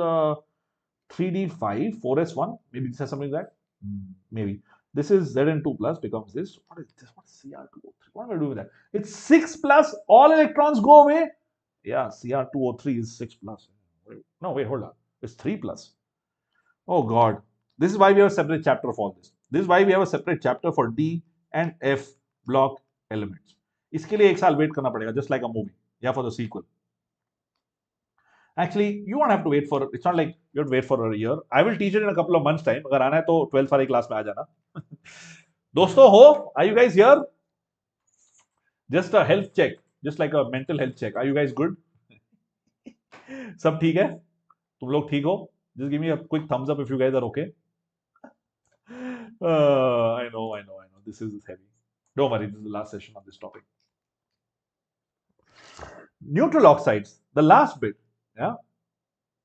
3D5 4s1, maybe this has something like that. Maybe this is Zn2 plus becomes this. What is this? What is Cr2O3? What am I doing with that? It's 6 plus. All electrons go away. Yeah, Cr2O3 is 6 plus. No, wait, hold on. It's 3 plus. Oh God. This is why we have a separate chapter for all this. This is why we have a separate chapter for D and F block elements. इसके लिए एक साल wait करना पड़ेगा, just like a movie. Yeah, for the sequel. Actually, you won't have to wait for, it's not like you have to wait for a year. I will teach it in a couple of months time. अगर आना है तो 12th वाली class में आ जाना. दोस्तों हो, are you guys here? Just a health check, just like a mental health check. Are you guys good? सब ठीक है? तुम लोग ठीक हो? Just give me a quick thumbs up if you guys are okay. I know. This is heavy. Don't worry, this is the last session on this topic. Neutral oxides, the last bit. Yeah,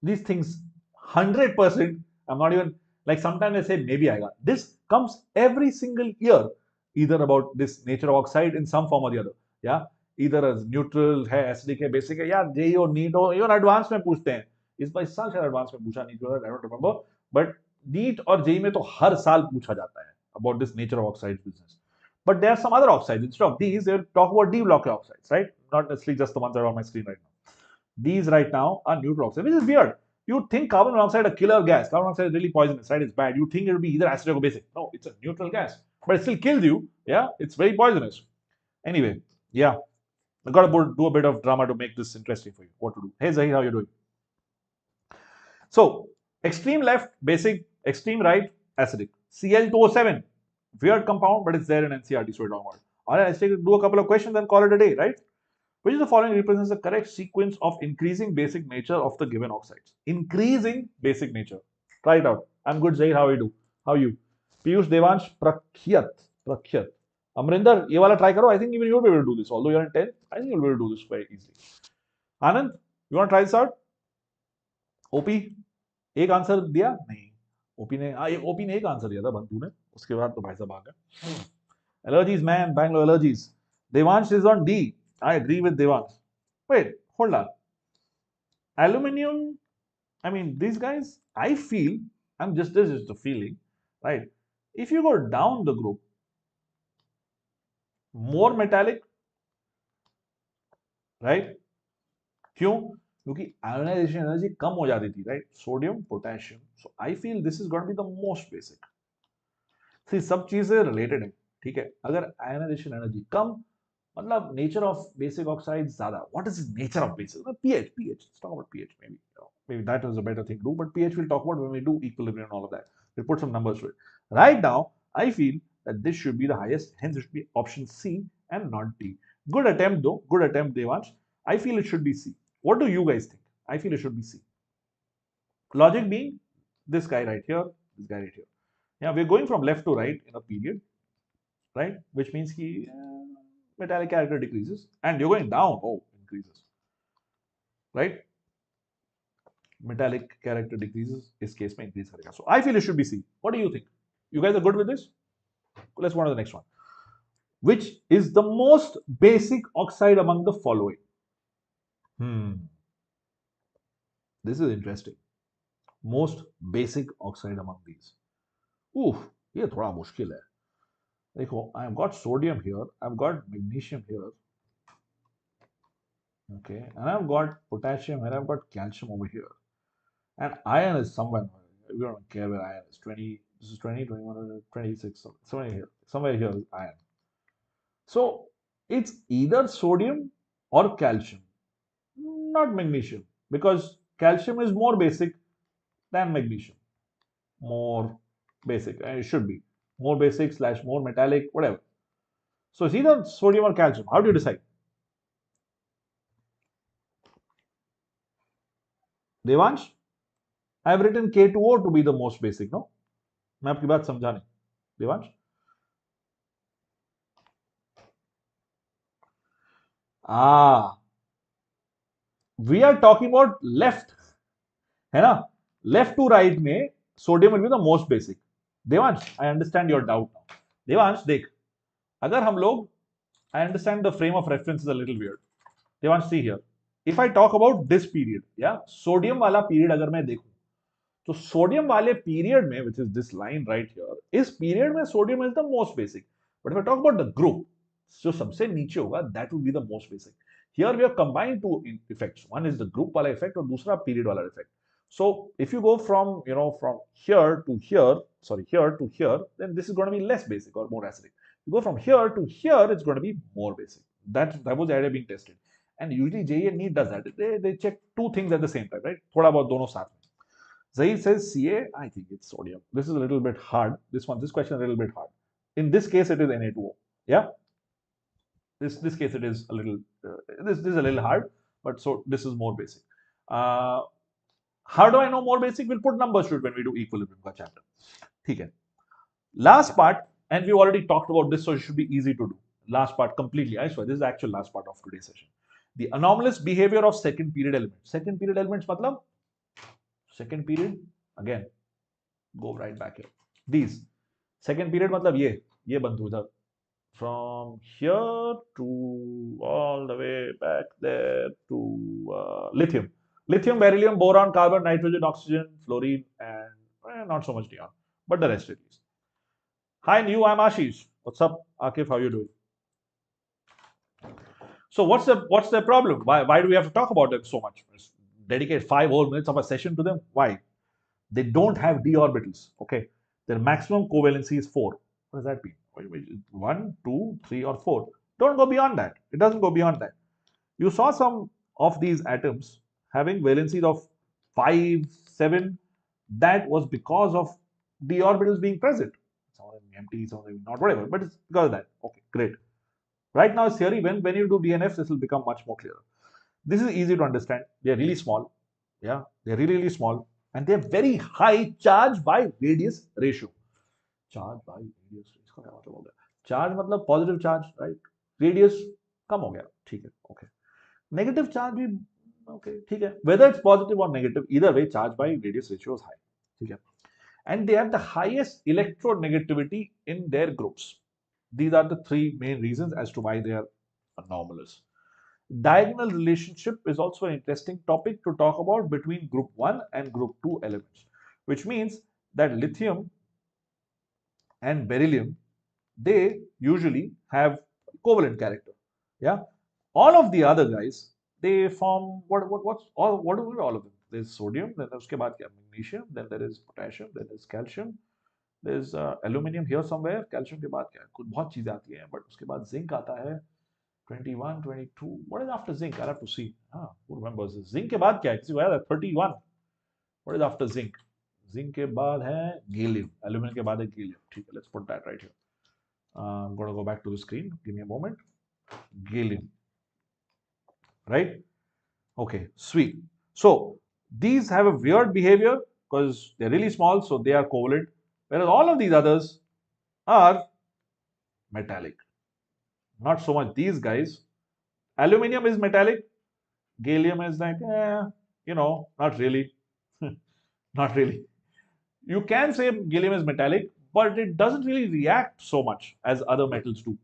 these things 100%. I'm not even like, sometimes I say maybe aega. This comes every single year, either about this nature of oxide in some form or the other. Yeah, either as neutral है, acidic है, basic है. Yeah, JEE or NEET or even advanced में पूछते हैं. इस बार साल शायद advanced में पूछा नहीं, I don't remember. But NEET और JEE में तो हर साल पूछा जाता है about this nature of oxides business. But there are some other oxides. Instead of these, they'll talk about D block oxides, right? Not necessarily just the ones that are on my screen right now. These right now are neutral oxides, which is weird. You think carbon monoxide a killer gas. Carbon monoxide is really poisonous, right? It's bad. You think it will be either acidic or basic. No, it's a neutral gas, but it still kills you. Yeah, it's very poisonous. Anyway, yeah, I got to do a bit of drama to make this interesting for you. What to do? Hey Zahir, how you doing? So extreme left, basic. Extreme right, acidic. Cl2O7, weird compound, but it's there in NCERT, so we don't want. All right, let's do a couple of questions and call it a day, right? Which of the following represents the correct sequence of increasing basic nature of the given oxides? Increasing basic nature. Try it out. I'm good, Zaid. How are you do? How are you? Piyush, Devansh, Prakhyat. Amrinder, ये वाला try करो. I think even you'll be able to do this. Although you're in 10th, I think you'll be able to do this very easily. Anand, you want to try this out? OP, एक answer दिया? नहीं. OP ने एक answer दिया था बंधु ने. उसके बाद तो भाई साहब आ गए. Allergies, man. Bangalore allergies. Devansh is on D. I agree with Devansh. Wait, hold on. Aluminium, I mean, these guys, I feel, this is just a feeling, right? If you go down the group, more metallic, right? क्यों? क्योंकि ionization energy कम हो जाती थी, right? Sodium, potassium. So I feel this is going to be the most basic. See, सब चीजें related हैं, ठीक है? अगर ionization energy कम, मतलब nature of basic oxides ज़्यादा. What is the nature of basic? pH. Let's talk about pH maybe. Maybe that is a better thing to do. But pH we'll talk about when we do equilibrium and all of that. We'll put some numbers to it. Right now, I feel that this should be the highest. Hence, it should be option C and not D. Good attempt though. Good attempt, Devansh. I feel it should be C. What do you guys think? I feel it should be C. Logic being this guy right here, this guy right here. Yeah, we're going from left to right in a period, right? Which means he metallic character decreases, and you're going down. Oh, increases, right? Metallic character decreases. Is case में increase करेगा. So I feel it should be C. What do you think? You guys are good with this? Let's go on to the next one. Which is the most basic oxide among the following? This is interesting. Most basic oxide among these. Oof, ये थोड़ा मुश्किल है. देखो, I've got sodium here, I've got magnesium here, okay, and I've got potassium here, I've got calcium over here, and iron is somewhere. We don't care where iron is. 20. This is 20, 21, 26. Somewhere here is iron. So It's either sodium or calcium, not magnesium, because calcium is more basic than magnesium. More basic, and it should be more basic slash more metallic, whatever. So it's either sodium or calcium. How do you decide? Devansh, I have written K2O to be the most basic, no? मैं आपकी बात समझा नहीं. Devansh? Ah, we are talking about left, है ना? Left to right में sodium will be the most basic. Devansh, I understand your doubt now. Devansh, देख, अगर हम लोग, I understand the frame of reference is a little weird. Devansh, see here. If I talk about this period, yeah, sodium वाला period अगर मैं देखूं, तो sodium वाले पीरियड में, which is this line right here, इस पीरियड में sodium is the most basic. But if I talk about the group, जो सबसे नीचे होगा, that will be the most basic. Here we have combined two effects. One is the group वाला effect और दूसरा period वाला effect. So if you go from from here to here, sorry, here to here, then this is going to be less basic or more acidic. You go from here to here, it's going to be more basic. That was the idea being tested. And usually JEE and NEET does that. They check two things at the same time, right? थोड़ा बहुत दोनों साथ में. Zaid says Ca, I think it's sodium. This is a little bit hard. This question is a little bit hard. In this case, it is Na2O. Yeah. This case it is a little. This is a little hard, but so this is more basic. How do I know more basic? We'll put numbers to it when we do equilibrium ka chapter. Okay. Last part, and we already talked about this, so it should be easy to do. Last part completely. I swear, this is the actual last part of today's session. The anomalous behavior of second period elements. Second period elements, matlab second period, again, go right back here. These second period matlab ye bandhu idhar, from here to all the way back there to lithium, beryllium, boron, carbon, nitrogen, oxygen, fluorine, and not so much neon, but the rest at least. Hi new, I'm Ashish. What's up, Akif? How you doing? So what's the problem? Why do we have to talk about them so much? Dedicate 5 whole minutes of a session to them? Why? They don't have d orbitals. Okay, their maximum covalency is 4. What does that mean? 1, 2, 3, or 4. Don't go beyond that. It doesn't go beyond that. You saw some of these atoms having valencies of 5, 7. That was because of d orbitals being present. Some of them empty, some of them not, whatever. But it's because of that. Okay, great. Right now, it's theory. When you do DNFs, this will become much more clearer. This is easy to understand. They are really small. Yeah, they're really, really small. And they have very high charge by radius ratio. Charge by radius ratio. इसका क्या मतलब हो गया? Charge मतलब positive charge, right? Radius कम हो गया. ठीक है. Okay. Negative charge भी okay. ठीक है. Whether it's positive or negative, either way, charge by radius ratio is high. ठीक है. And they have the highest electronegativity in their groups. These are the 3 main reasons as to why they are anomalous. Diagonal relationship is also an interesting topic to talk about between group 1 and group 2 elements, which means that lithium and beryllium, they usually have covalent character. Yeah, all of the other guys, they form what do all of them? There's sodium, then there's magnesium, then there is potassium, then there's calcium, there's aluminum here somewhere. Calcium के बाद क्या है? कुछ बहुत चीजें आती हैं, but उसके बाद zinc आता है. 21, 22. What is after zinc? I'll have to see. Who remembers this? Zinc के बाद क्या है? किसी को याद है? 31. What is after zinc? Zinc के बाद है gallium. Aluminum के बाद है gallium. ठीक है, let's put that right here. I'm going to go back to the screen. Give me a moment. Gallium. Right? Okay, sweet. So these have a weird behavior because they're really small, so they are covalent. Whereas all of these others are metallic. Not so much these guys. Aluminium is metallic. Gallium is like, not really. Not really. You can say gallium is metallic, but it doesn't really react so much as other metals do.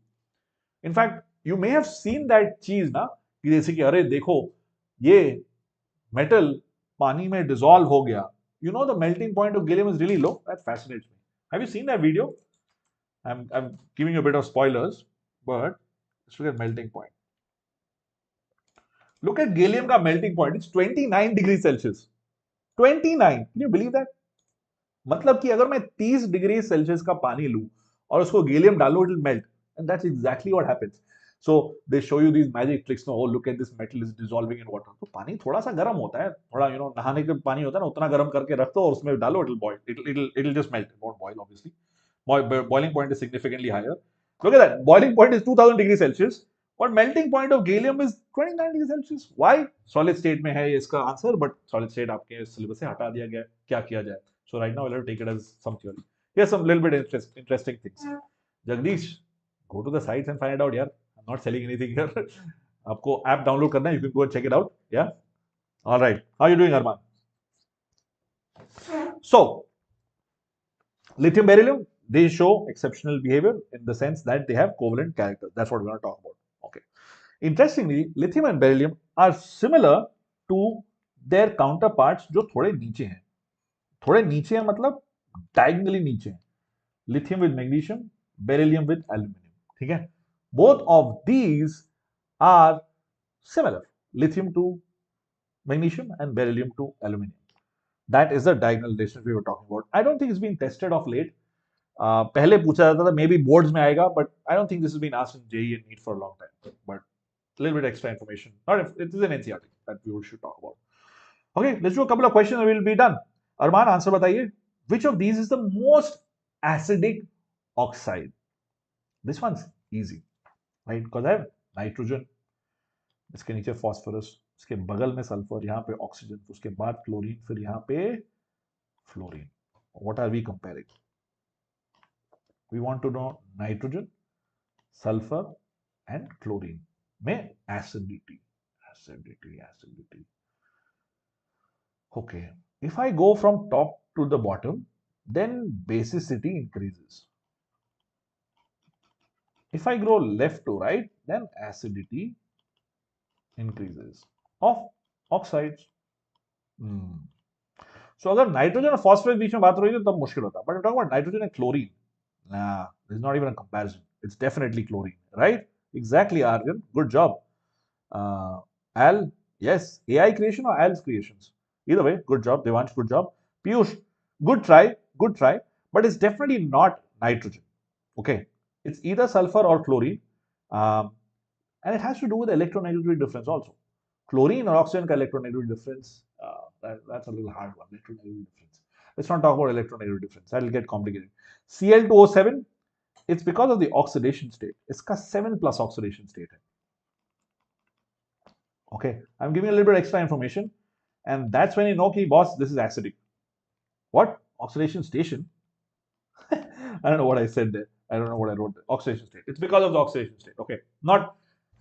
In fact, you may have seen that cheese ना, कि जैसे कि अरे देखो ये metal पानी में dissolve हो गया. You know the melting point of gallium is really low. That fascinates me. Have you seen that video? I'm giving you a bit of spoilers, but let's look at melting point. Look at gallium का melting point. It's 29 degrees Celsius. 29. Can you believe that? मतलब कि अगर मैं 30 degree Celsius का पानी लूं और उसको गैलियम डालूं, it will melt. And that's exactly what happens. So they show you these magic tricks. No, oh look at this metal is dissolving in water. तो पानी थोड़ा सा गर्म होता है, थोड़ा नहाने के पानी होता है ना, उतना गर्म करके रख दो और उसमें डालो, it'll boil. It'll just melt. It won't boil obviously. Boiling point is significantly higher. Look at that. Boiling point is 2000 degrees Celsius. But melting point of gallium is 29 degrees Celsius. Why? Solid state में है ये इसका answer, but solid state आपके syllabus से हटा दिया गया है. क्या किया जाए? So right now we'll have to take it as some theory. Here's some little bit interesting things. Jagdish, go to the sites and find it out, yaar. I'm not selling anything here. आपको app download करना है. You can go and check it out. Yeah. All right. How are you doing, Arman? So, lithium beryllium, they show exceptional behavior in the sense that they have covalent characters. That's what we want to talk about. Okay. Interestingly, lithium and beryllium are similar to their counterparts जो थोड़े नीचे हैं. थोड़े नीचे हैं मतलब diagonally नीचे हैं. Lithium with magnesium, beryllium with aluminum. ठीक है? Both of these are similar. Lithium to magnesium and beryllium to aluminum. That is the diagonal relationship we were talking about. I don't think it's been tested of late. पहले पूछा जाता था, maybe boards में आएगा, but I don't think this has been asked in JEE and NEET for a long time. But a little bit extra information. Not if it is an NCERT that we should talk about. Okay, let's do a couple of questions and we'll be done. Arman, answer बताइए. Which of these is the most acidic oxide? This one's easy, right? Because I have nitrogen, इसके नीचे phosphorus, इसके बगल में sulfur, यहाँ पे oxygen, उसके बाद chlorine, फिर यहाँ पे fluorine. What are we comparing? We want to know nitrogen, sulfur and chlorine में acidity. Okay, if I go from top to the bottom, then basicity increases. If I go left to right, then acidity increases of oxides. So अगर nitrogen और phosphorus बीच में बात हो रही है तो तब मुश्किल होता है. But talking about nitrogen and chlorine, nah, there's not even a comparison. It's definitely chlorine, right? Exactly, Arjun. Good job. Al, yes. AI creation or Al's creations? Either way, good job. Devansh, good job. Piyush, good try. Good try. But it's definitely not nitrogen. Okay. It's either sulfur or chlorine. And it has to do with electronegativity difference also. Chlorine or oxygen ka electronegativity difference, that's a little hard one. Electronegativity difference. Let's not talk about electronegativity difference. That'll get complicated. Cl2O7, it's because of the oxidation state. Iska 7 plus oxidation state hai. Okay, I'm giving a little bit extra information, and that's when you know, ki boss, this is acidic. What? Oxidation station? I don't know what I said there. I don't know what I wrote there. Oxidation state. It's because of the oxidation state. Okay, not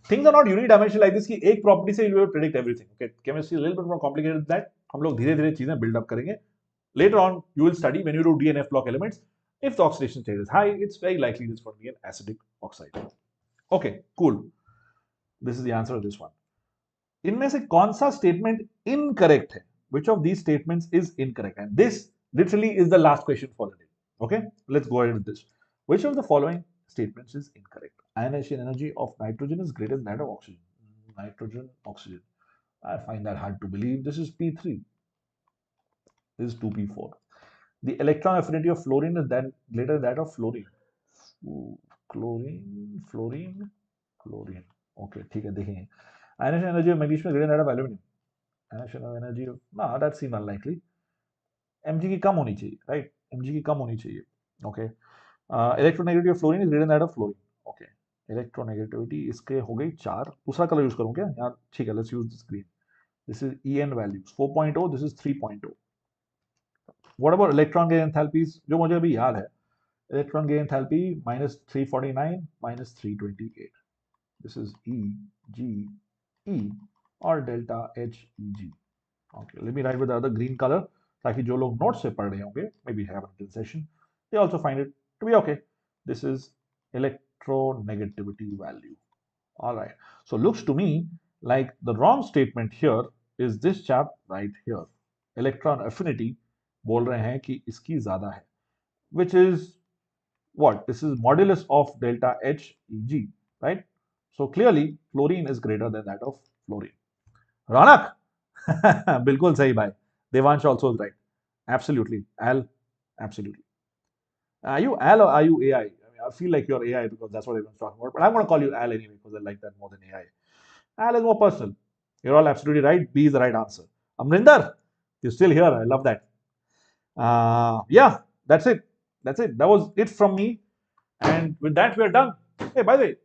things are not unidimensional like this. कि एक property से you will predict everything. Okay, chemistry is a little bit more complicated than that. हम लोग धीरे-धीरे चीजें build up करेंगे. Later on, you will study when you do DNF block elements. If the oxidation state is high, it's very likely this will be an acidic oxide. Okay, cool. This is the answer to this one. इनमें से कौन सा statement incorrect है? Which of these statements is incorrect? And this literally is the last question for the day. Okay, let's go ahead with this. Which of the following statements is incorrect? Ionization energy of nitrogen is greater than that of oxygen. Nitrogen, oxygen. I find that hard to believe. This is P3. This is 2P4. The electron affinity of fluorine is then greater than that of fluorine. Ooh, fluorine. Okay, ठीक है, देखेंगे. Ionization energy of magnesium is greater than that of aluminum. Ionization of energy of, nah, that seems unlikely. Mg की कम होनी चाहिए, right? Mg की कम होनी चाहिए. Okay. Electronegativity of fluorine is greater than that of fluorine. Okay. Electronegativity इसके हो गई 4. दूसरा कलर यूज करूँ क्या? यार ठीक है, let's use this green. This is En values 4.0. This is 3.0. What about electron gain enthalpies? जो मुझे अभी याद है. Electron gain enthalpy minus 349 minus 328. This is EGE or delta HEG. Okay, let me write with the other green color ताकि जो लोग notes से पढ़ रहे होंगे, maybe have a session, they also find it to be okay. This is electronegativity value. All right. So looks to me like the wrong statement here is this chap right here. Electron affinity बोल रहे हैं कि इसकी ज़्यादा है, which is what? This is modulus of delta HEG, right? So clearly fluorine is greater than that of fluorine. Ranak, बिल्कुल सही भाई. Devansh also is right. Absolutely. Al, absolutely. Are you Al or are you AI? I I feel like you're AI because that's what everyone's talking about. But I'm going to call you Al anyway because I like that more than AI. Al is more personal. You're all absolutely right. B is the right answer. Amrinder, you're still here. I love that. Yeah, that's it. That's it. That was it from me. And with that, we're done. Hey, by the way,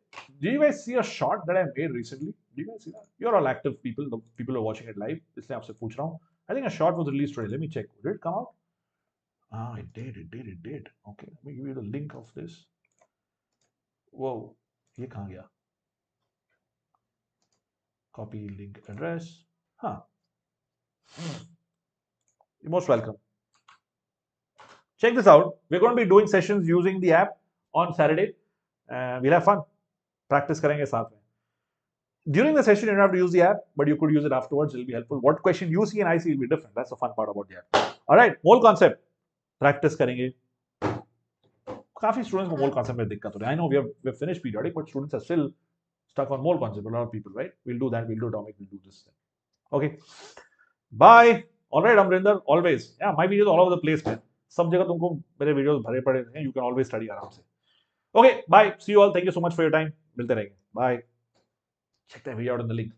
do you guys see a short that I made recently? Do you guys see that? You're all active people. The people who are watching it live. इसलिए आपसे पूछ रहा हूँ. I think a short was released today. Let me check. Did it come out? Ah, it did. It did. It did. Okay, let me give you the link of this. Whoa, ये कहाँ गया? Copy link address. Huh. You're most welcome. Check this out. We're going to be doing sessions using the app on Saturday. We'll have fun. Practice करेंगे साथ में. During the session, you don't have to use the app, but you could use it afterwards. It'll be helpful. What question you see and I see will be different. That's the fun part about the app. All right, mole concept. Practice करेंगे. काफी students को mole concept में दिक्कत हो रही है. I know we've finished periodic, but students are still stuck on mole concept. A lot of people, right? We'll do that. We'll do atomic. We'll do this thing. Okay. Bye. All right, Amrinder. Always. Yeah, my videos all over the place, man. सब जगह तुमको मेरे videos भरे पड़े हैं. You can always study आराम से. Okay. Bye. See you all. Thank you so much for your time. मिलते रहेंगे. Bye. Check that video out in the link.